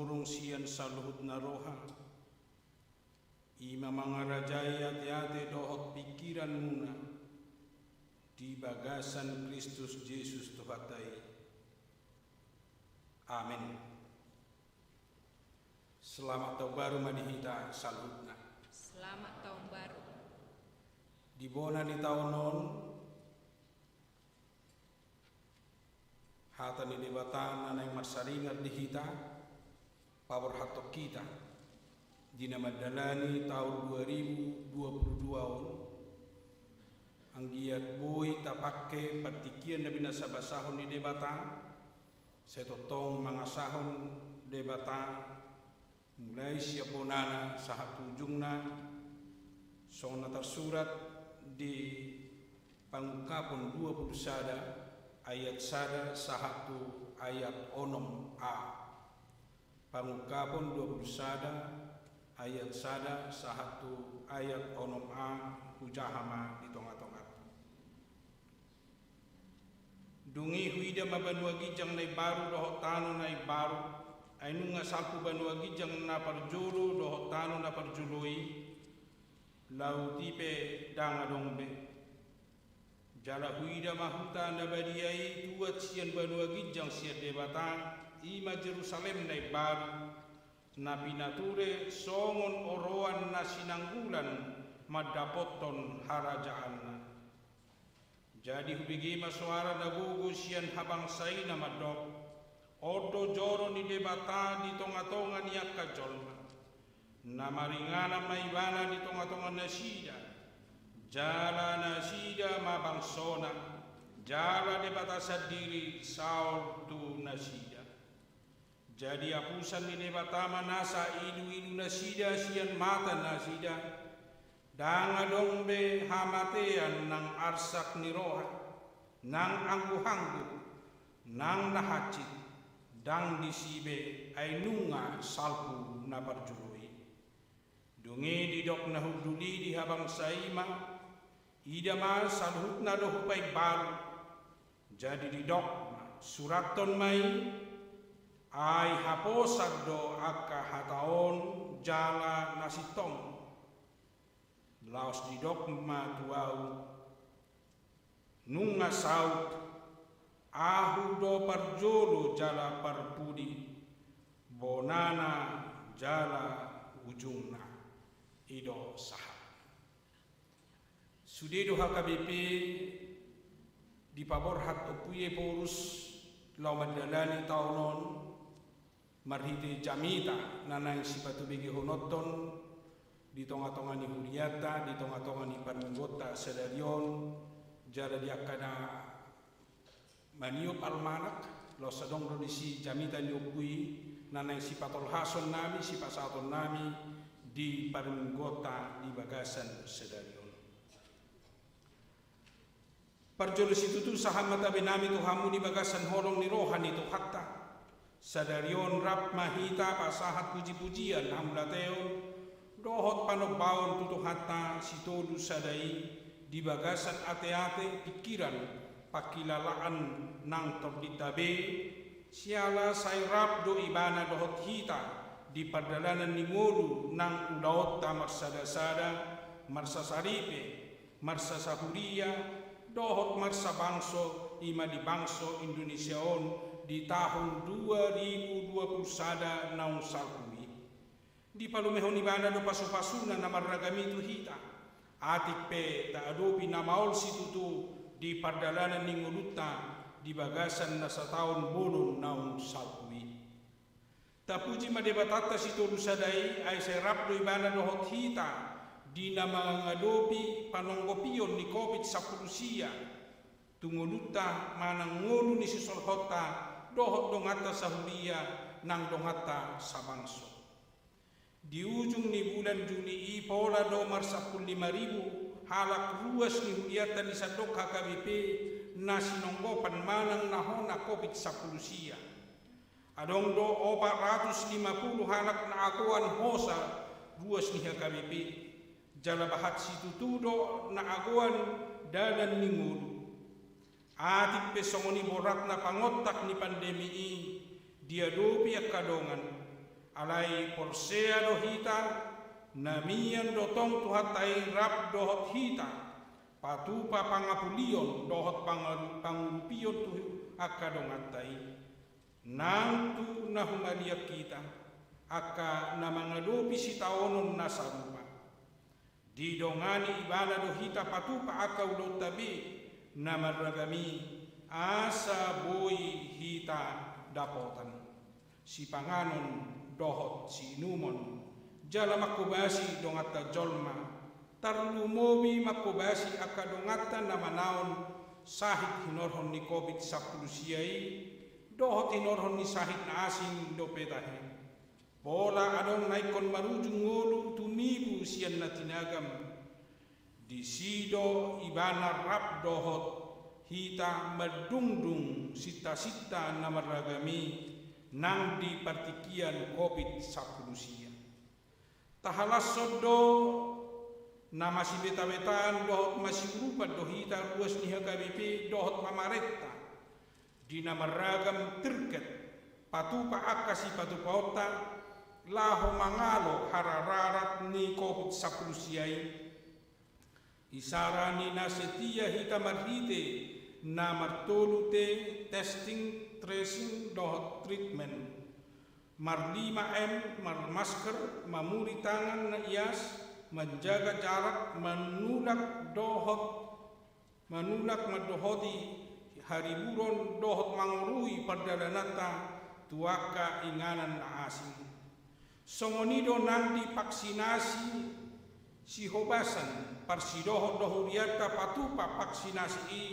sanurung sian saluhut na roha. Ima mangarajai ate-ate dohot pikiran muna di bagasan Kristus Yesus Tuhatai. Amin. Selamat tahun baru madihita salutna. Selamat tahun baru. Di bona ni tahun non hata ni debatan na masaringar dihita pabor hatok kita di nama dalani tahun 2022 ang giat boy tapake patikian na binasabasahon ni debatan setotong mga sahon debatan mulai siaponana sa hatujung na so na tersurat di pangungkapon 20 sada ayat sada sa hatu ayat 6a pangungkapon 20 sada ayat sada sa hatu ayat 6a hujahama ditong-atongat dungi huida mabanua gijang na baru doho tano na baru ay nunga saku banua gijang na parjulu doho tano na parjului lau tipe dangadongbe jala huida mahuta na badiai tuat sian banua gijang sian debatan ima Jerusalem na baru na pinature songon oroan na sinanggulan madapoton harajaan na. Jadi hubigi masuara na gugu sian habang say na madok odo joro ni debata di tonga-tonga ni akajolma na maringana maibana di tonga-tonga na sida jala na sida mabangsona jala debata sadiri saul tu na sida. Jadi apusan ni debata manasa idu-idu na sida sian mata na sida dangadongbe hamatean nang arsak ni roha nang anggu-hanggu nang nahacit dang disibe ay nunga salpu na parjului dungi didok na huduli di habang saima idama salhut na dohupay baru jadi didok suraton may ay haposar do akka hataon jala nasitong laos didok matuau nunga saut ahu do parjolo jala parpudi bonana jala ujungna ido sahab sudedo HKBP di pabor hat opuye porus lau madalani taunon marhite jamita nanang sipatu begi honoton di tonga-tonga ni Huriata, di tonga-tonga ni Paninggota Sedarion, jara diakana maniop almanak, lo sadong rodisi jamita ni opui, nanay si patol hason nami, si pasaton nami di Paninggota di Bagasan Sedarion. Parjolo situ tu saham matabe nami tuhamu di Bagasan holong ni rohan itu hatta. Sedarion rap mahita pasahat puji-pujian hamlateon dohot panobaon tutu hatta sitodu sadai di bagasan ate-ate pikiran pakilalaan nang torditabe siala sairap do ibana dohot hita di perdalanan ni ngolu nang udaot ta marsada-sada marsasaripe marsasahuria dohot marsa bangso ima di bangso Indonesiaon di tahun 2021 naung salku di palumehon ibana do pasu-pasuna na marragami tu hita atik pe ta adopi na maol situtu di pardalanan ni nguluta di bagasan na sa taon bolon naung salwi tapuji madebatata situ sadai ay serap do ibana do hot hita di na mga adopi panonggopion ni COVID-19 tunguluta manang ngulu ni sisolhota dohot dongata sa hulia nang dongata sa bangso. Di ujung ni bulan Juni pola do marsa 15.000 halak ruas ni huliatan ni sadok HKBP na sinonggopan manang nahona COVID-19 siya. Adong do 450 halak na akuan hosa ruas ni HKBP. Jala bahat situtudo na akuan dalan ni ngulu. Atik pesongoni borak na pangotak ni pandemi ini diadopi akadongan alai porsea do hita namian dotong tuhatai rap dohot hita patupa pangapulion dohot pangupion tu akadongatai nantu nahumadia kita aka namangadopi sitaonon nasarupa didongani ibana do hita patupa aka udotabi namaragami asa boy hita dapotan si panganon dohot si inumon jala makubasi dongata jolma tarlumobi makubasi aka dongata namanaon sahit hinorhon ni COVID-10 siai dohot hinorhon ni sahit na asing do petahe bola adong naikon marujung ngolu tumibu sian na tinagam di sido ibana rap dohot hita madungdung sita-sita namaragami nang di partikian COVID-10 sia tahalas sodo na masih beta-betaan dohot masih rupa dohita ruas ni HKBP dohot mamareta di namaragam terket patupa akasi patupa ota laho mangalo harararat ni COVID-10 siai isara ni nasetia hita marhite na martolute testing tracing dohot treatment mar 5M mar masker mamuri tangan na ias menjaga jarak menulak madohoti hari buron dohot mangurui perdalanata tuaka inganan na asing songonido nang divaksinasi si hobasan parsidohot dohuriata patupa vaksinasi i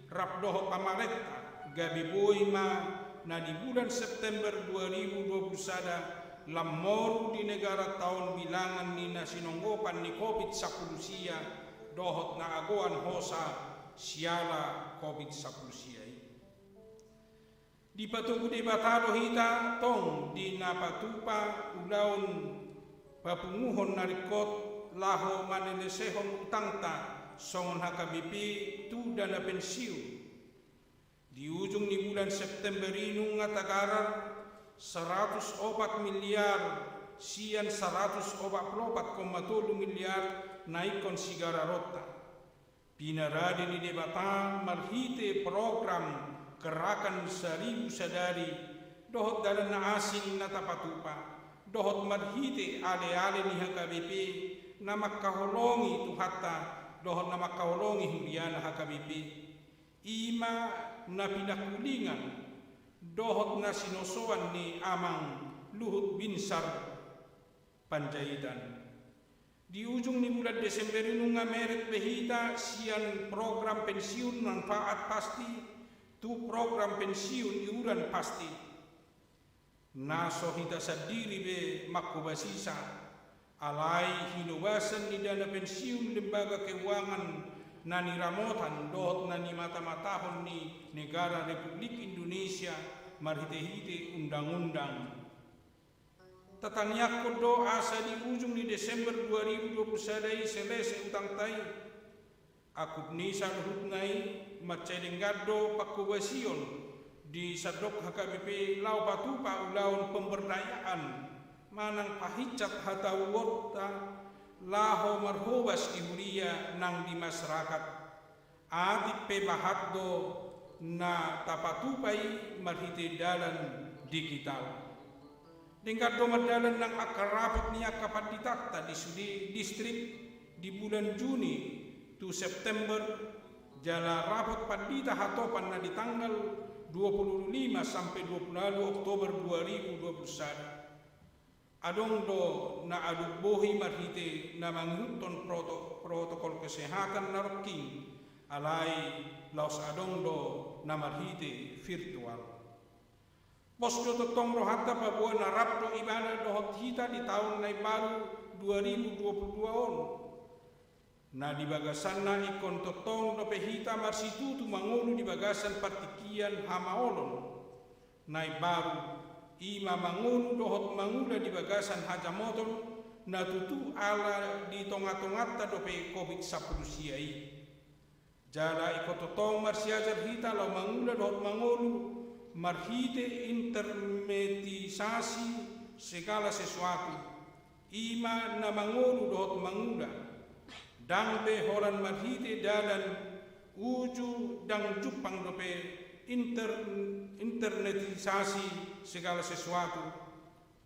rap dohot pamareta gabi boima na di bulan September 2021 lamor di negara tahun bilangan ni nasinonggopan ni COVID-10 sia dohot na agoan hosa siala COVID-10 sia di patuku di batado hita tong di napatupa ulaun papunguhon narikot laho manenesehon utangta songon HKBP tu dana pensiun di ujung di bulan September ini ngatagaran 104 miliar sian 144,7 miliar naikon sigara rota pinarade di debata marhite program gerakan 1000 sadari dohot dalan na asing natapatupa dohot marhite ale-ale ni HKBP na makaholongi tuhata dohot na makaholongi huriana HKBP ima na pinakulingan dohot na sinosoan ni Amang Luhut Binsar Panjaitan di ujung ni bulan Desember ini ngameret behita sian program pensiun manfaat pasti tu program pensiun iuran pasti naso hita sadiri be makubasisa alai hinubasan di dana pensiun lembaga keuangan nani ramotan dohot nani mata-matahon ni negara Republik Indonesia marhite-hite undang-undang tatanya kodo asa di ujung di Desember 2021 selesai utang tai akut nisa luhut nai macedengado pakubasion di sadok HKBP lau patupa ulaun pemberdayaan manang pahicat hatawota laho marhobas ihuria nang di masyarakat adit pe bahaddo na tapatupai marhite dalan digital tingkat domadalan nang akarapat niya kapanditata di sudi distrik di bulan Juni tu September jala rapat pandita hatopan na di tanggal 25 sampai 20 Oktober 2021 adong do na adubohi marhite na manghuton protokol kesehatan na roking alai laos adong do na marhite virtual posdo totong rohata pabuan na rapdo ibana dohot hita di tahun na baru 2022 on na di bagasan na ikon totong do pehita marsitu tu mangulu di bagasan partikian hamaolon na baru ima mangulu dohot mangula di bagasan hajamoton na tutu ala di tonga-tongata dope COVID-10 siai jala ikototong marsiajar hita lau mangula dohot mangulu marhite intermetisasi segala sesuatu. Ima na mangolu dohot manguda. Dang be horan marhite dalan uju dang jupang dope internetisasi segala sesuatu.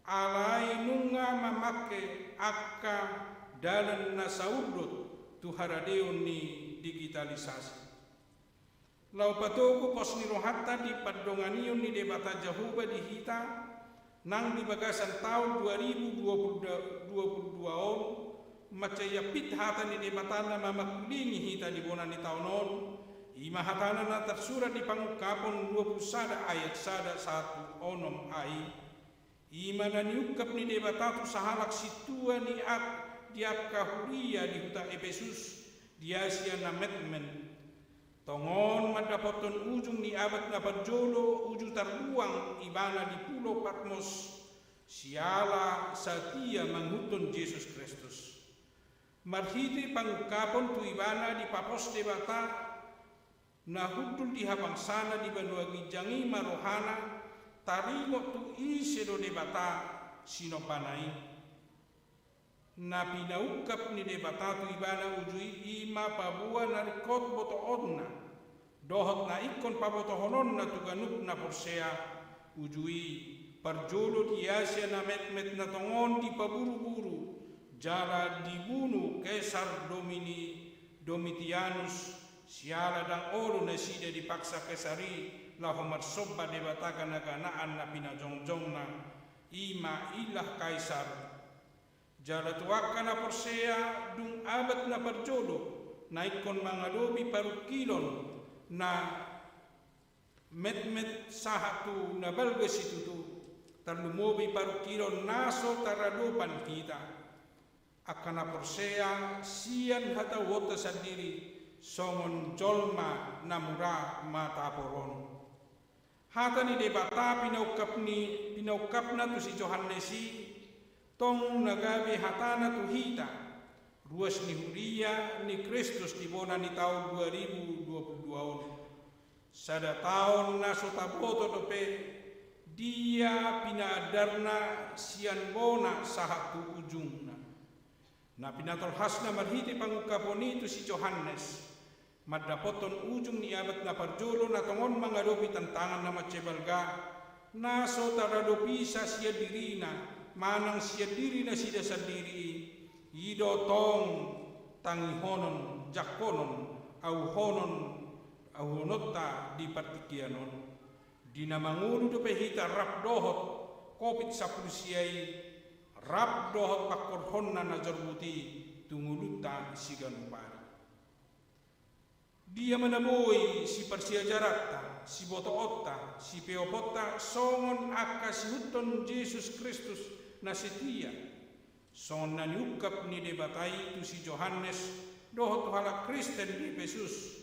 Alai nunga mamake akka dalan na saudot tu haradeon ni digitalisasi. Lau patoku pos ni rohatta di padonganion ni debata Jahuba di hita nang di bagasan tahun 2022 on macaya pit hata ni debata na mamakulingi hita di bona ni tahun on ima hatana na tersurat di pangukapon 20 ayat 1 onom ai ima na niukap ni debata tu sahalak situa ni ak dia kahuria di huta Efesus di Asia na metmen tongon madapoton ujung ni abad na parjolo uju terluang ibana di pulau Patmos siala satia manghuton Yesus Kristus marhiti pangukapon tu ibana di papos debata na hudul di habang sana di banua gijangi marohana tarimo tu isedo debata sinopanai na pinaukap ni debata tu ibana ujui ima pabua na rikot boto odna dohot na ikon paboto honon na tuganuk na porsea ujui parjolo di Asia na met na tongon di paburu-buru jala dibunuh Kaisar Domitianus siala dang oro na sida dipaksa kesari lahu marsoba debata kana-kanaan na pinajongjong na ima ilah Kaisar jala tuwaka na porsea dung abad na parjolo na ikon mangadobi parukilon na met sahatu na balgas itu tu terlumobi parukilon naso taradopan kita akan na porsea sian hata wota sendiri songon jolma namura mataporon hata ni debata pinaukap na tu si Johannesi tong nagabi hatana tu hita ruas ni huria ni Kristus di bona ni tahun 2022 on sada tahun na sotaboto dope dia pinadarna sian bona sahatu ujungna na pinatol hasna marhiti pangukaponi tu si Johannes madapoton ujung ni abad na parjolo na tongon mangadopi tantangan na macebalga na sotarado pisa sia dirina manang siya diri na sida sendiri ido tong tangihonon jakonon auhonotta di partikianon dinamangulu do pehita rap dohot kopit saprusiai rap dohot pakorhonna na jorbuti tunguluta siganupari dia manaboi si parsia jaratta si boto otta si peopotta songon akka si huton Yesus Kristus na setia son na niukap ni debatai tu si Johannes dohot halak Kristen di Efesus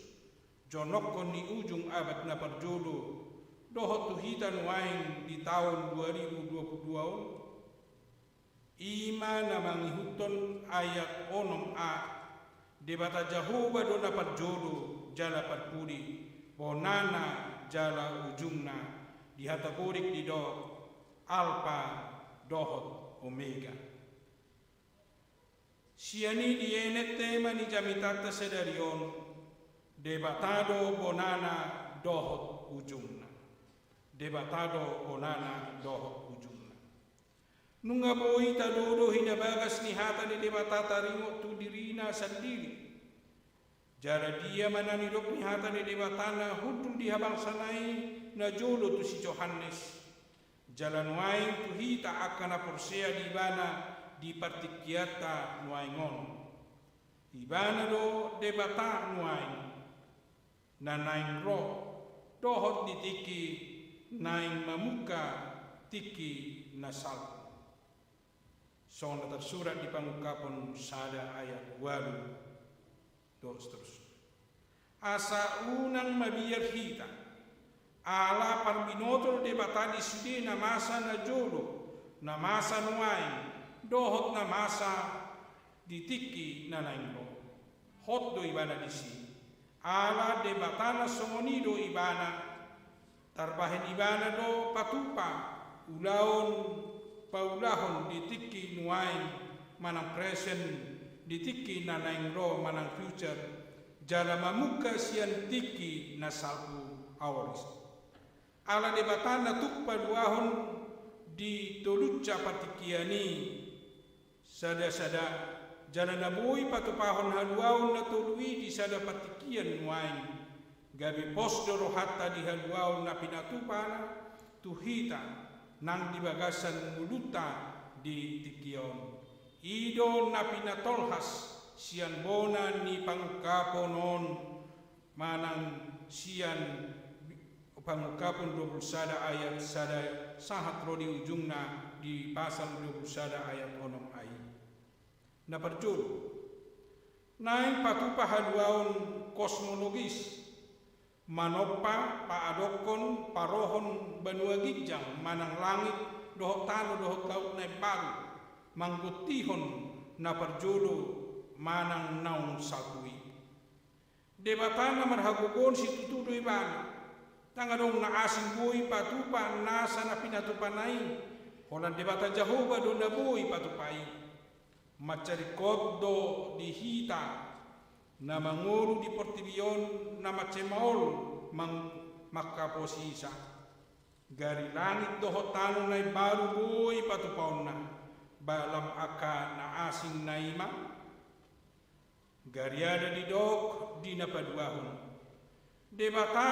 jonokon ni ujung abad na parjodo dohot tu hitan wain di tahun 2022 ima na mangihuton ayat onom a debata Jahoba do na parjodo jala parpudi bonana jala ujungna di hatakorik di do alpa dohot omega siani di enet tema ni jamitata sedarion debatado bonana dohot ujungna debatado bonana dohot ujungna nunga boi tadodo hinabagas ni hata ni debatata ringo tu dirina sendiri jara dia mananidok ni hata ni debatana hudul di habang sanai na jolo tu si Johannes jalan wain tu hita akana porsea di bana di partikiata nuaingon ibana do debata nuain na naing ro dohot di tiki naing mamuka tiki nasal sona tersurat di pangukapon sada ayat 8 dos terus asa unang mabiyar hita ala parbinotol debata di sudi na masa na jolo na masa nuain dohot na masa di tiki na naingro hot do ibana di si ala debatana somonido ibana tarbahen ibana do patupa ulaon paulahon ditiki nuai manang present ditiki na naingro manang future jala mamuka sian tiki na salpu awaris ala debatana tuk paduahon di toluca patikiani sada-sada jala nabui patupahon haluaun na tolui di sada patikian nuai gabi posdoro hatta di haluaun na pinatupana tuhita nang di bagasan muluta di tikion ido na pinatolhas sian bona ni pangkaponon manang sian pangkapon 20 ayat sada sahat rodi ujungna di pasal 20 ayat onong ai na perjul naing patupa haluaun kosmologis manopa paadokon parohon banua gijang manang langit dohot tanu dohot laut na baru manggutihon na perjulu manang naung salpui debatana marhagugon si tutudo ibana tangadong na asing buhi patupa nasa na pinatupanay holan debata Jehovah do na buhi patupai macari koddo di hita na manguru di portibion na macemaol makaposisa gari langit dohot tanong na baru buhi patupaon na balam aka na asing naima gari ada di dok di napaduahon debata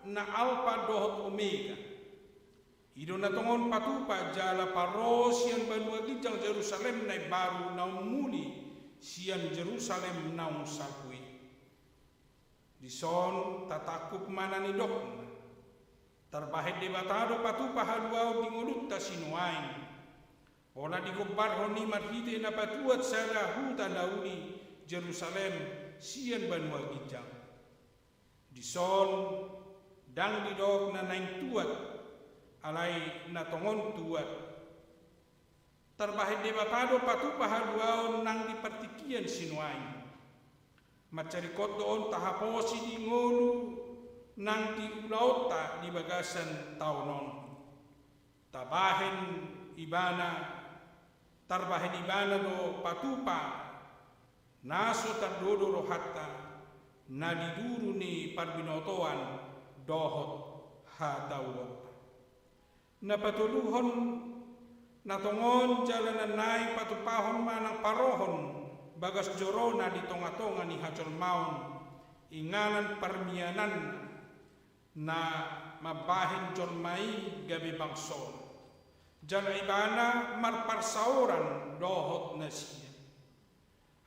na alpa dohot omega ido na tongon patupa jala parosian banua gijang Jerusalem na baru na muli sian Jerusalem naung salpui dison tatakup mana ni dok terbahet debatado patupa haluau di mulut ta sinuain ola di gobar honi marhite na patuat sada huta dauni Jerusalem sian banua gijang dison dang di dok na naing tuat alai na tongon tuat terbahet debatado patupa haluaon nang di partikian sinuain macari kodoon tahaposi di ngolu nang di ulaota di bagasan taunon tabahen ibana tarbahen ibana do patupa naso tardodo rohatta na diduru ni parbinotoan dohot hadawot na patuluhon natongon jalanan nai patupahon manang parohon bagas jorona di tonga-tonga ni hajol maun inganan permianan na mabahin jol mai gabi bangsol jala ibana marparsauran dohot na siya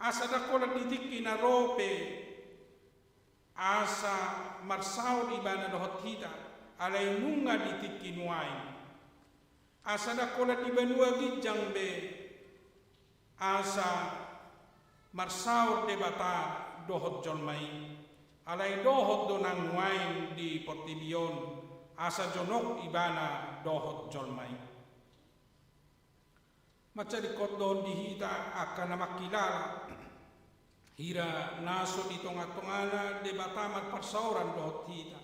asa dakola ditiki na rope asa marsaur ibana dohot hita alay nunga ditiki nuain asa dakola di banua gijang be asa marsaur debata dohot jolmai alay dohot donang wain di portibion asa jonok ibana dohot jolmai maca di kodon dihita akan makilala hira naso di tonga-tongana debata marparsauran dohot hita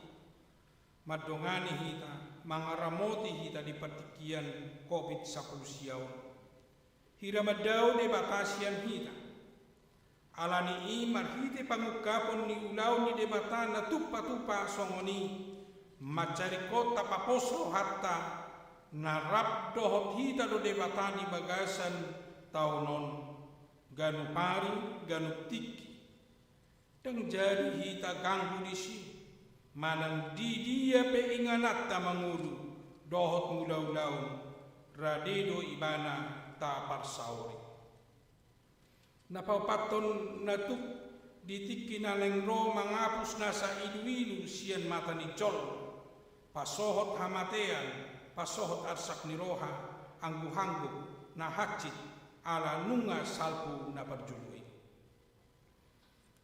madongani hita mangaramoti hita di partikian COVID-19 siyaw hira madao de batasian hita alani imar hite pangukapon ni ulaw ni debata na tupa-tupa songoni macari kota paposo hatta narap dohot hita do debata di bagasan taunon ganu pari ganu tiki dang jadi hita ganggu di sini manang di dia pe inganat ta manguru dohot mulaw-law radedo ibana ta parsauri napaupaton natuk ditiki na lengro mangapus nasa idu-idu sian mata ni jol pasohot hamatean pasohot arsak ni roha anggu-hanggu na hacit ala nunga salpu na perjului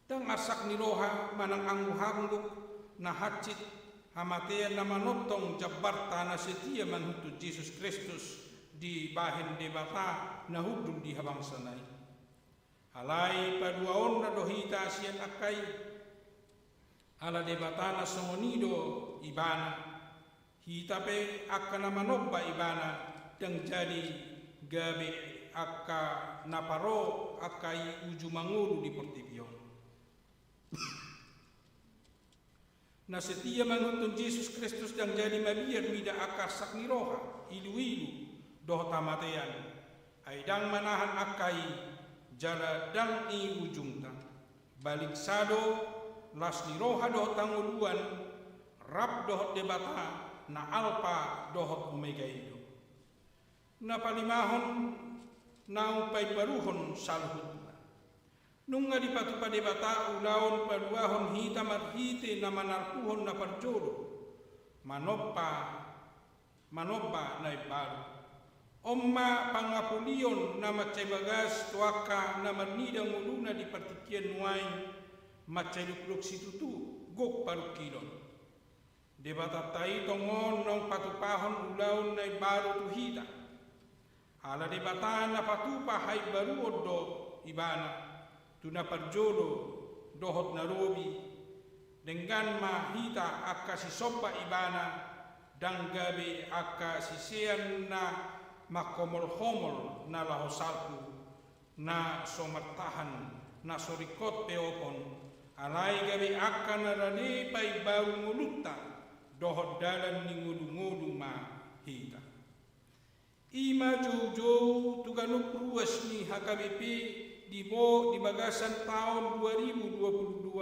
tang arsak ni roha manang anggu-hanggu na hacit hamatean na manotong jabarta na setia manhutu Jesus Kristus di bahin debata na hudul di habang sanay alay paduaon na dohita siyan akay ala debata na songonido ibana hita pe akka na manobba ibana dang jadi gabe aka naparo akai uju mangulu di pertibion. Na setia manguntun Yesus Kristus dang jadi mabiar mida akar sakni roha ilu-ilu doh tamatean ai dang manahan akai jala dang i ujungta balik sado las ni roha doh tanguluan rap doh debata na alpa doh omega ido na palimahon na upay paruhon salhut nunga di patu pada bata ulaon paduahon hita marhite na manarpuhon na parjolo manopa na ibaru omma pangapulion na macaibagas tuaka na manida nguluna di partikian nuay macailukluk situtu gok parukilon debata tai tongon nong patupahon ulaon na ibaru tuhita ala debata na patupa hai baru odo ibana tuna parjolo dohot narobi dengan mahita akka si sopa ibana dan gabe akka si sean na makomol-homol na lahosalku na somartahan na sorikot peopon alai gabe akka na radepay baru ngulutta dohot dalan ni ngulu-ngulu mahita ima jauh-jauh tuganuk ruas ni HKBP di bagasan tahun 2022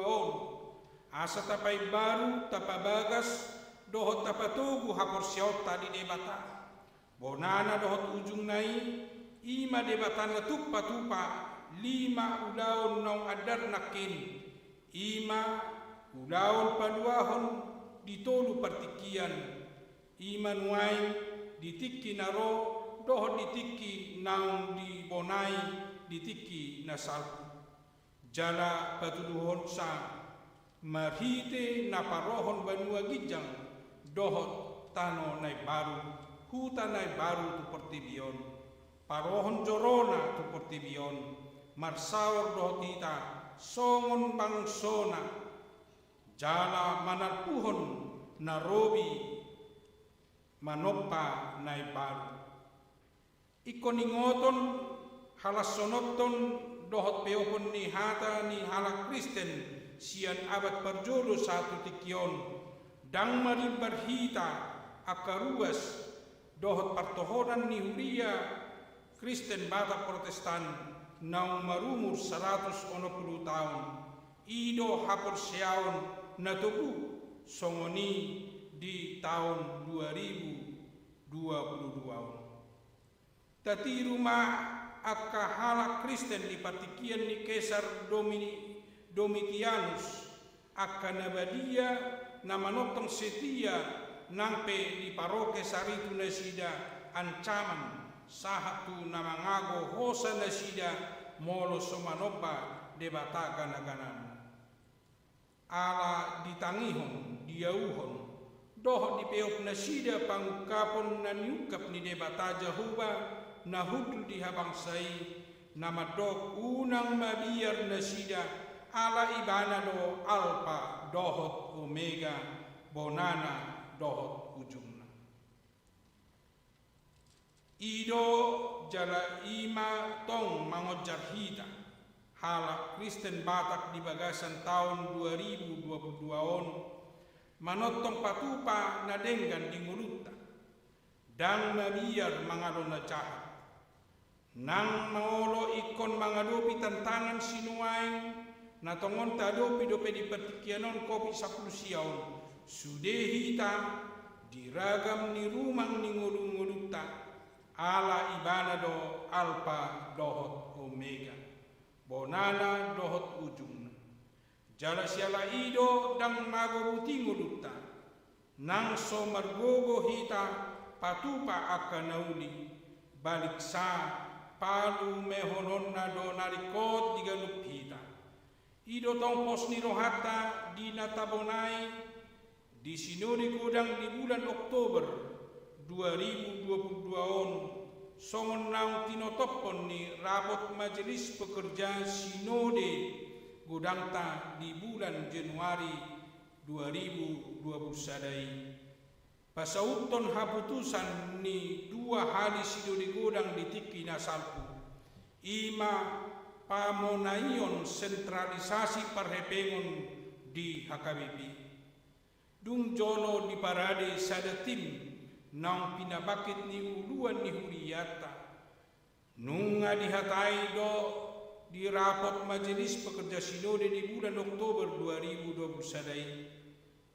asa tapai baru tapabagas dohot tapatugu hapor siota di debata bonana dohot ujung nai ima debatan tupa-tupa 5 ulaon nong adar nakin ima ulaon paduahon ditolu partikian ima nuai ditiki naro dohot ditiki naung di bonai ditiki nasalku jala patuduhon sa marhite na parohon banua gijang dohot tano nai baru hutan nai baru tu pertibion parohon jorona tu pertibion marsaur dohot ita songon bangsona jala manarpuhon narobi manopa nai baru ikoningoton halas sonoton dohot peopon ni hata ni halak Kristen sian abad parjolo satu tikion dang marimbar hita akaruas dohot partohonan ni huria Kristen bata Protestan naung marumur 160 tahun ido hapor seaon na tubu songoni di tahun 2022 tati rumah akka halak Kristen di partikian ni Kaisar Domitianus akka nabadia na manotong setia nampe di paroke saritu nasida ancaman sahatu na mangago hosa nasida molo somanopa debata ganaganan ala ditangihon diauhon doh di peop nasida pangukapon na niukap ni debata Jahuba na hudul di habangsai nama dok unang mabiar nasida ala ibana do alpa dohot omega bonana dohot ujungna ido jala ima tong mangojar hita hala Kristen Batak di bagasan tahun 2022 manotong patupa na denggan di mulutta dan mabiar mangalon na jahat nang maolo ikon mangadopi tantangan sinuain na tongon tadopi dope di pertikianon kopi 10 siaon sudehita diragam ni rumang ni ngulu-ngulutta ala ibana do alpa dohot omega bonana dohot ujung jala siala ido dang magoruti ngulutta nang so margogo hita patupa akanauli balik sa palu mehonon na do narikot di galup hita ido tong pos ni rohata di natabonai di sinodi kudang di bulan Oktober 2022 songon naung tinotopon ni rapot majelis pekerja sinode gudangta di bulan Januari 2021 Pasauton haputusan ni dua hali sido digodang ditiki na salpu. Ima pamonaion sentralisasi parhepengon di HKBP. Dung jono di parade sada tim nang pinabakit ni uluan ni Huriyata. Nunga dihatai do di rapot Majelis Pekerja Sinode di bulan Oktober 2021.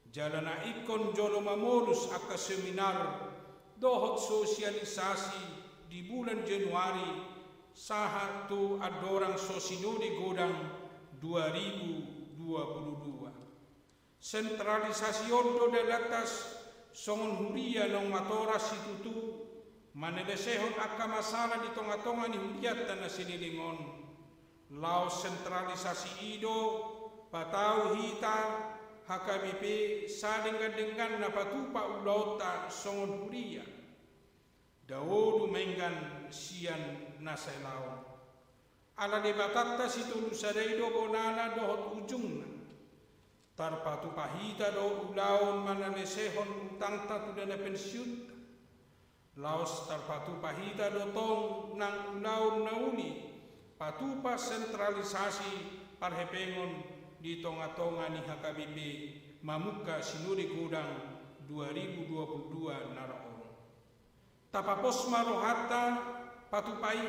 Jalana ikon jono mamolus aka seminar dohot sosialisasi di bulan Januari sahatu adorang sosinode godang 2022. Sentralisasi ondo dalatas songon huria nong matora situtu manedesehon aka masalah di tonga-tonga ni huriat na sinilingon. Lao sentralisasi ido patau hita HKBP sadenggan-denggan na patupa ulauta songon huria. Daodu menggan sian naselao. Ala debatata situlu sadaido bonana dohot ujungna. Tarpatu pahita do ulaun manalesehon utang tatu dana pensiun. Laos tarpatu pahita do tong nang ulaun nauli. Patupa sentralisasi parhepengon di tonga-tonga ni HKBP mamuka sinode godang 2022 naraon. Tapapos marohata patupai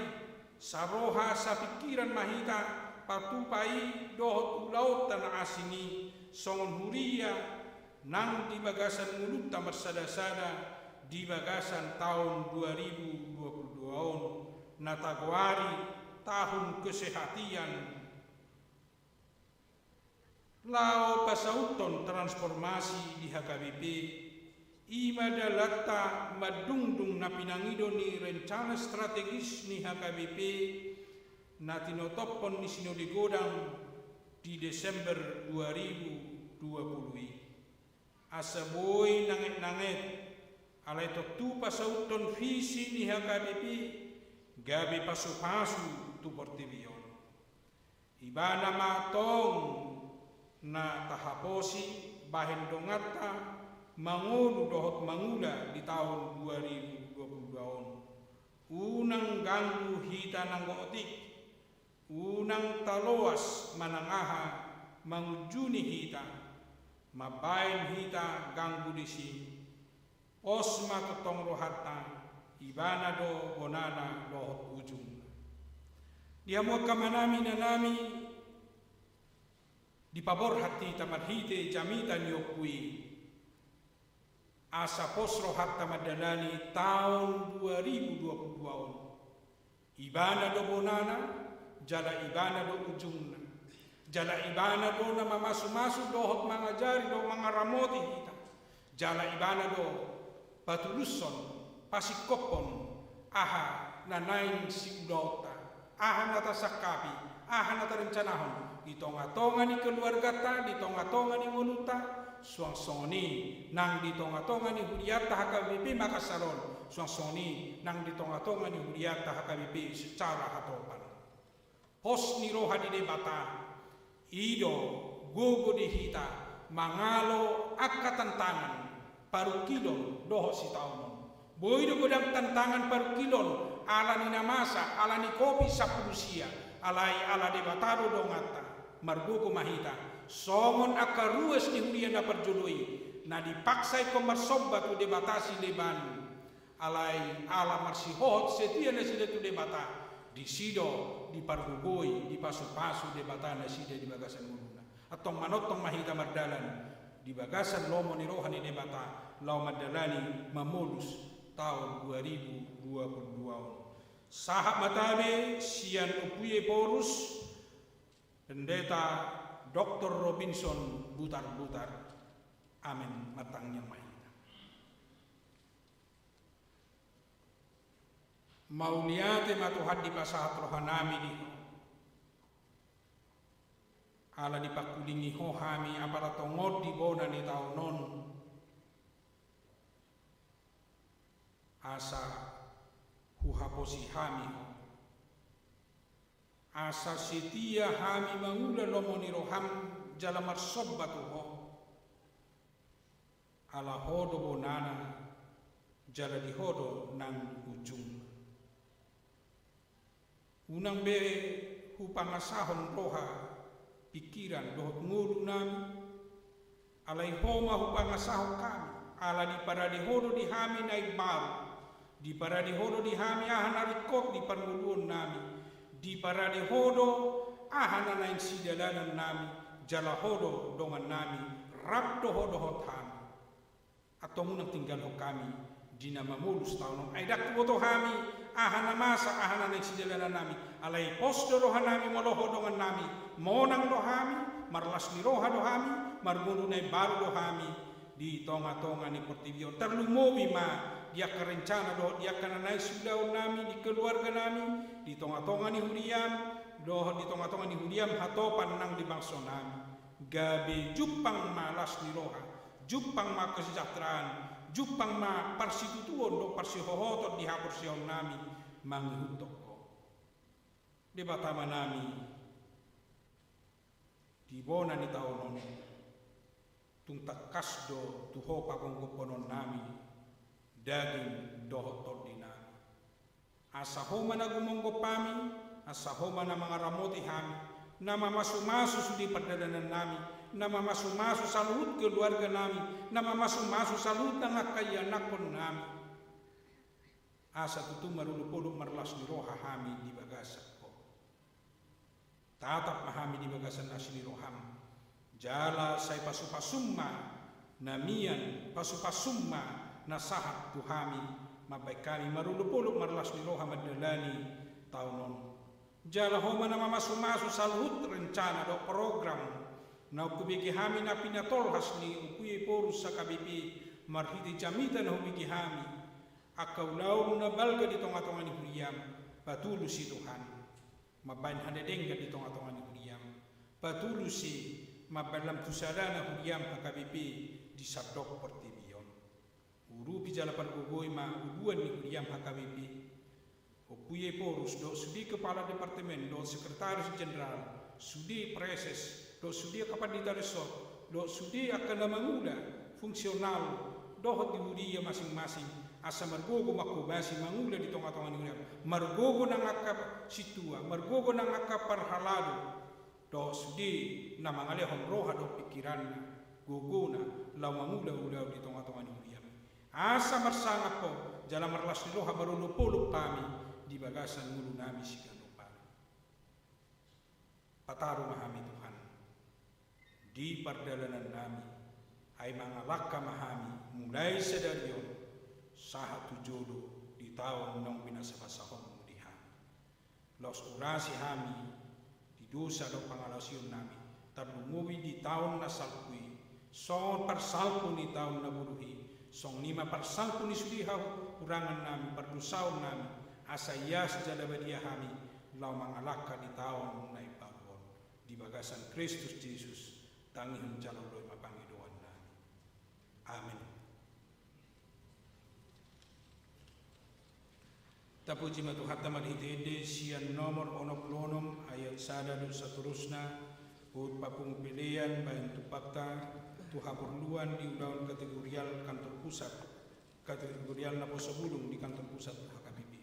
saroha sa pikiran mahita patupai dohot ulaut tanah asini songon huria nang di bagasan mulut tamar sada-sada di bagasan tahun 2022 natagwari tahun kesehatian. Lao pasauton transformasi di HKBP ima dalata madungdung na pinangido ni rencana strategis ni HKBP na tinotopon ni sinode godang di Desember 2020. Asa boy nanget-nanget alay tu pasauton visi ni HKBP gabi pasu-pasu tu portibion. Ibana matong na tahaposi bahen dongata mangulu dohot mangula di tahun 2022. Unang ganggu hita nang gootik, unang taloas manangaha mangujuni hita, mabain hita ganggu disi, osma totong rohata, ibana do bonana dohot ujung. Dia mo kamanami na nami di pabor hati tamadhite jamita niyokui asa posro hatta madalani tahun 2022. Ibana do bonana, jala ibana do ujungna. Jala ibana do na mamasu-masu dohot mangajari do mangaramoti hita. Jala ibana do patuluson pasikopon aha nanain si udauta, aha nata sakapi, aha nata rencanahon. Di tonga-tonga ni keluarga ta, di tonga-tonga ni ngunuta, suang-soni nang di tonga-tonga ni huriata HKBP Makasaron, suang-soni nang di tonga-tonga ni huriata HKBP secara hatopan. Pos ni roha di debata, ido gogo di hita, mangalo akka tantangan, parukilon doho si taunon. Boy do godang tantangan parukilon, ala ni namasa, ala ni kopi sapulusia, alai ala debatado dongata. Margogo mahita songon akarues ni huria na perjoloi na dipaksai komarsobba tu debatasi leban alai ala marsihot setia na sida tu debata di sido di pargugoi di pasu-pasu debata na sida di bagasan muluna atong manotong mahita mardalan di bagasan lomo ni rohani debata lau madalani mamulus tahun 2022. Sahab matabe sian upuye porus Pendeta Dr. Robinson Butar-Butar. Amin matangnya mahita. Mauliate matuhad di pasahat rohanami di ala di pakulingi hohami aparatongod di bona ni taunon asa huhaposi hami asa setia hami mangula lomoni roham jala marsobbatu ho ala hodo bonana jala di hodo nang ujung. Unang bere hupangasahon roha pikiran dohot ngulu nami, alai homa hupangasahon kami, ala di para di hodo di hami naik baru, di para di hodo di hami ahana rikot di panmuluan nami, di para di hodo ahana naik sidalanan nami, jala hodo dongan nami, rab doho dohot hami, atau munang tinggal ho kami, di nama mulus tahun ay dak boto hami, ahana masa ahana naik sidalanan nami, alai pos dohan nami moloho dongan nami, monang dohami, marlas ni roha dohami, margunu naik baru dohami, di tonga-tonga ni pertibion terlumowi ma dia kerencana doh dia kana naik sudah nami di keluarga nami di tonga-tonga ni huriam doh di tonga-tonga ni huriam hatopan nang di bangsa nami gabe jupang malas ni roha jupang ma kesejahteraan jupang ma parsitutuon do parsihohotot di hapur sion nami manghutok ko di batama nami di bona ni taonon tung takas do tuho pakong kuponon nami daging dohot di nami asa homa na gumonggo pami asa homa na mga ramoti hami na mamasu-masu sudi perdadanan nami na mamasu-masu salut keluarga nami na mamasu-masu salut ng akayanakon nami asa tutu marulupuluk marlas ni roha hami di bagasak ko tatap mahami di bagasan nasi ni roham jala say pasupasumma namian pasupasumma nasahat tuhami mabay kami marulupuluk marlas ni roha madalani taunon jala homa na mamasumasu salut rencana do program na kubigi hami na pinatolhas ni ukuye porus sa kabipi marhiti jamita na hubigi hami akaulaw na balga di tonga-tonga ni huriyam patulus si Tuhan mabain hadedengga di tonga-tonga ni huriyam patulus si mabalam tusadana huriyam hakabipi di sabdok pertibion urupi jala pargogoy ma uduan ni huriyam hakabipi opuye porus do sudi kepala departemen do sekretaris jenderal sudi preses do sudi kapanita resort do sudi akan mangula fungsional do di huria masing-masing asa margogo makubasi mangula di tonga-tonga ni huriyam margogo nang akap situa margogo nang akap parhalado do sudi na mangalehon roha do pikiran gogona law mangula-ulaw di tonga-tonga ni huriyam asa marsangap po jala marlas ni roha marulupuluk kami di bagasan mulu nami si kanupan pataru mahami Tuhan di pardalanan nami ay mangalaka mahami mulai sedarion sahat tujodo di tahun nang binasabasahon mudiha los urasi hami dosa do pangalasyon nami tarlumuwi di tahun na salpui son parsalpo ni tahun na buluhi song 5 parsalpo ni sudihaw urangan nami pardusaw nami asa iya sejala badia hami law mangalaka di tahun na ipagwon di bagasan Kristus Jesus tangihon jaloloy mapangiduan nami amin. Tapuji matuhat tamat hitede sian nomor onok lonom ayat sada dan seterusnya put papung pilihan bahan tupakta tuha perluan di undang kategorial kantor pusat kategorial naposo bulung di kantor pusat HKBP.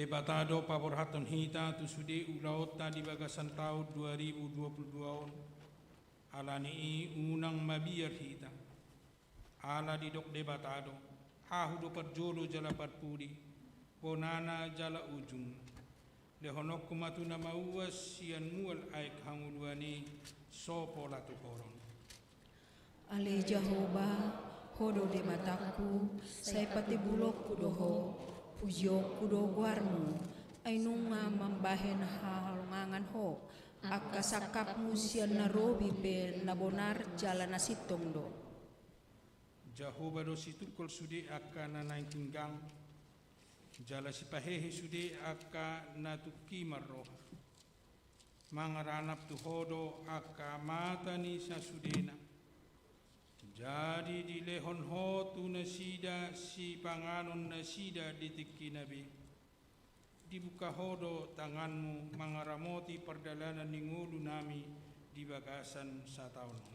Debatado paborhaton hita tu sude ulaota di bagasan tahun 2022 alani unang mabiyar hita ala di dok debatado hahu do perjolo jala parpudi bonana jala ujung lehonok kumatu na mauas sian mual aik hanguluani sopo latu koron. Ale Jehovah, hodo debataku, saya pati bulok kudoho, pujo kudo guarmu, ay nunga mambahen halungangan ho, akasakapmu sian narobi pe nabonar jala nasitong do. Jehovah do situkol sude akka na naingtinggang, jala sipahehe sude akka natuki marroha. Mangaranap tu hodo akka mata ni sa sudena. Jadi di lehon ho tu nasida si panganon nasida di tiki nabi. Dibuka hodo tanganmu mangaramoti perdalanan ningulu nami di bagasan sa taon.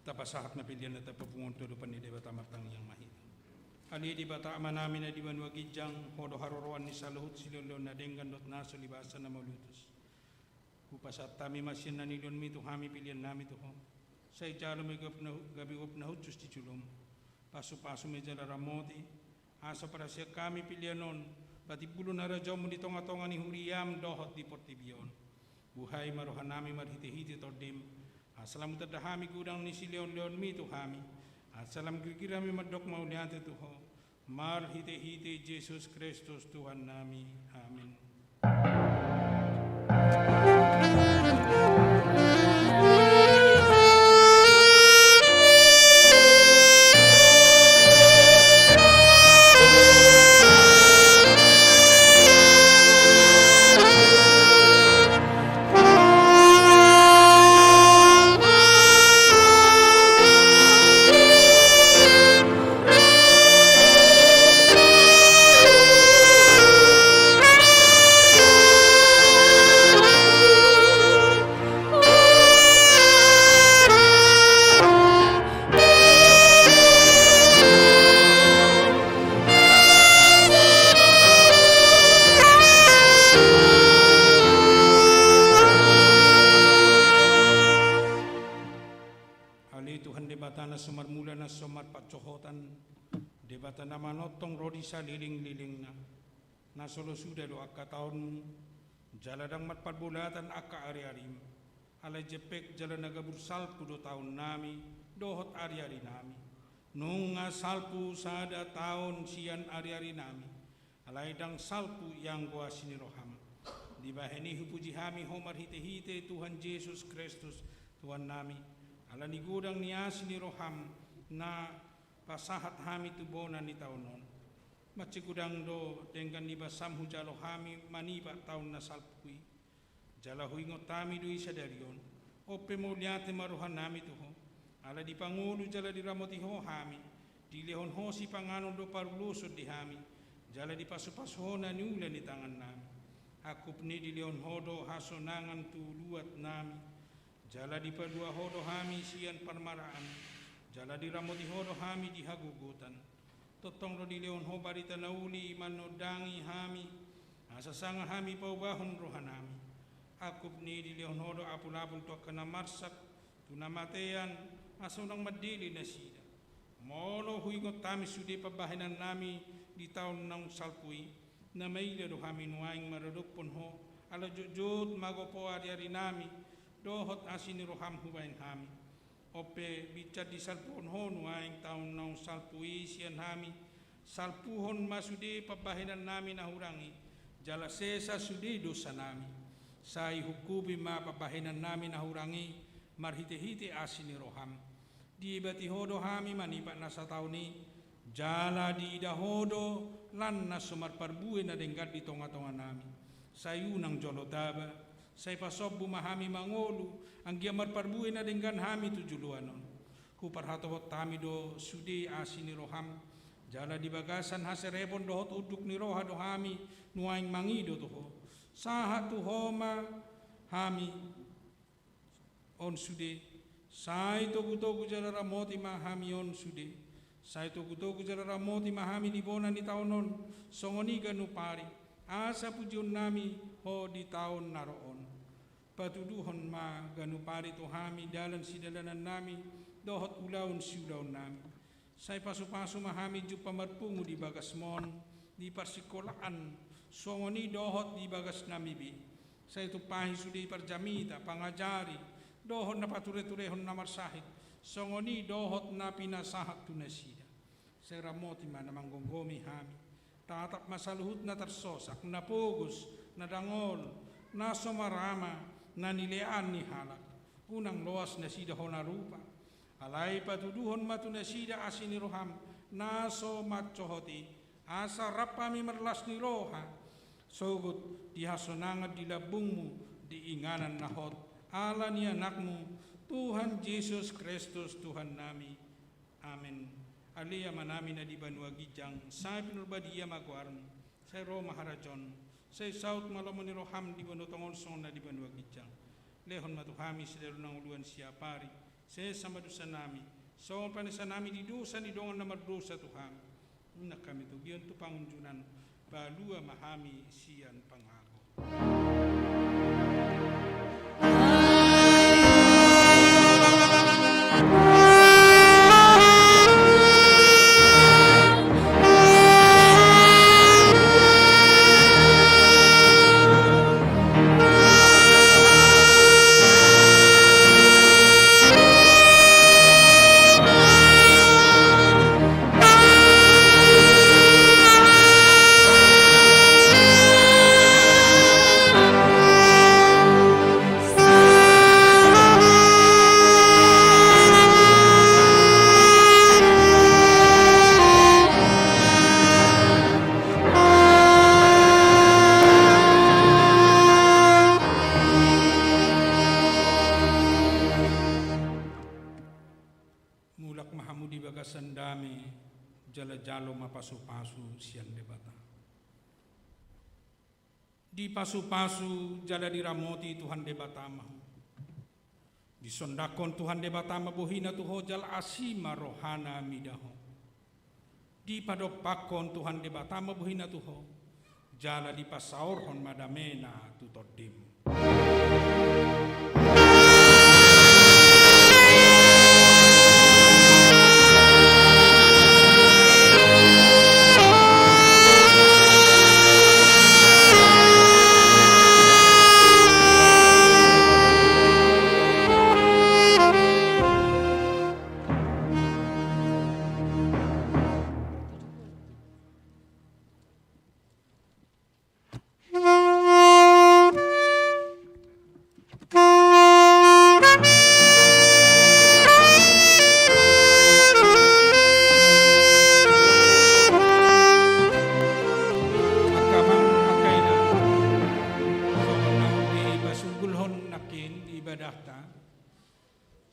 Tapasahat na pilihan na tapapungon tulupan ni Debata Martang yang mahit. Ali di bata ama namin na diwan wagijang hodo haroroan ni saluhut silulun na denggan dot naso libasan na maulutus. Kupasat tami masin na nilun mi tuhami pilihan nami tuho. Sa ijalo may gabi up na hutsus di chulom. Paso-paso may jala ramoti. Asa para siya kami pilihanon. Bati pulo na radyaw mo di tonga-tonga ni Huriyam dohot di Portibion. Buhay maruhan nami marhiti-hiti tordim. Salam tadahami gudang ni si leon-leon mi tuhami. Salam kikirami madok mauliante tuho. Mar hite-hite Jesus Kristus Tuhan nami. Amin. Debata na manotong rodi sa liling-liling na nasolo suda do akka taon jaladang matparbulatan akka ari-arim ala jepek jala nagabur salpu do taon nami dohot ari-ari nami nung nga salpu sada taon siyan ari-ari nami alaydang salpu yang gua siniroham di baheni hupuji hami homar hite-hite Tuhan Yesus Kristus Tuhan nami ala ni gudang niya siniroham na pasahat hami tubonan ni taunon. Macikudang do dengan niba samhu jalo hami maniba taun na salpui. Jala huingot tami do isa darion. Ope mulyate maruhan nami tuho. Ala di pangulo jala di ramoti ho hami. Di lehon ho si panganon do parulusod di hami. Jala di pasu-pasu na niulan ni tangan nami. Akup ni di lehon hodo hasonangan tuluat nami. Jala di padua hodo hami sian parmaraan. Jala di ramoti hodo hami di hagugutan. Totong ro di leon ho barita nauli manodangi hami. Asasanga hami paubahon rohanami. Akup ni di leon hodo apul-apul to kana marsak. Tunamatean asunang madili na sida. Molo huigot tami sudi pabahinan nami di taon ng salpui. Na may laro hami nuaing maradukpon ho. ala jujut magopo ari nami dohot asini roham hubain hami ope bicar di salpuhon honu aing taun naung salpui sian hami salpuhon masudi pabahinan nami nahurangi jala sesa sudi dosa nami sai hukubi ma pabahinan nami nahurangi marhite-hite asini roham di bati hodo hami manipa nasa tauni jala di dahodo lan na sumar parbue na denggat di tonga-tonga nami sayunang jolotaba say pasob bumahami mangolu ang giamar parbue na denggan hami tujuluanon ku parhatohot tami do sudi asini roham jala di bagasan haserebon dohot uduk ni roha do hami nuaing mangido toho saha tu homa hami on sude sai togu-togu jala ramoti mahami on sude sai togu-togu jala ramoti mahami di bona ni taonon songoni ganu pari asa pujon nami ho di taon naroon patuduhon ma ganu pari to hami dalan sidalanan nami dohot ulaun siulaun nami sai pasu-pasu mahami ju pamarpungu di bagas mon di parsikolaan songoni dohot di bagas nami bi sai tu pahi sudi parjamita pangajari dohot na pature-turehon namar sahid songoni dohot na pinasahat tunasida sai ramoti mana manggonggomi hami tatap masaluhut na tersosak na pugus na dangol na somarama na nilean ni halak unang loas na sida hona rupa alay patuduhon matu na sida asini roham naso matcohoti asa rapami merlas ni roha sogut dihasonangat di labungmu diinganan nahot ala ni anakmu Tuhan Yesus Kristus Tuhan nami amin. Alia manami na di Banua Gijang, sa pinurbadia magwarm, sa Roma Harajon, sa South Malomoni Roham di Banotong Olson na di Banua Gijang. Lehon matuhami sa dalo ng uluan siya pari, sa samadusa nami, sa panisa nami di dosa ni dongan na mardosa tuham. Una kami to, giyon to pangunjunan, balua mahami siyan pangako. Di pasu-pasu jala diramoti Tuhan debatama. Di sondakon Tuhan debatama bohina tuho jal asima rohana midaho. Di padopakon Tuhan debatama bohina tuho jala di pasaorhon madamena tutodim.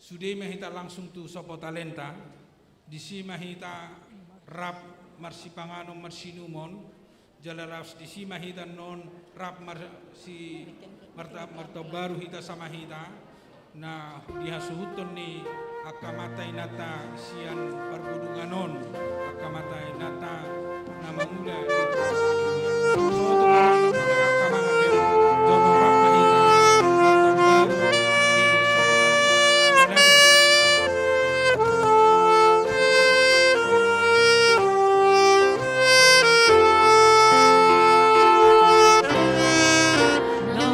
Sudah mahita langsung tu sopo talenta, disi mahita rap marsi panganong marsinumon, jalalas disi mahita non rap marsi marta baru hita sama hita, na dihasuhuton ni akamatay nata sian parbudunganon, akamatay nata na mangula dito. So ito akamangakin dono rap mahita marta baru. No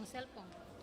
Selpong.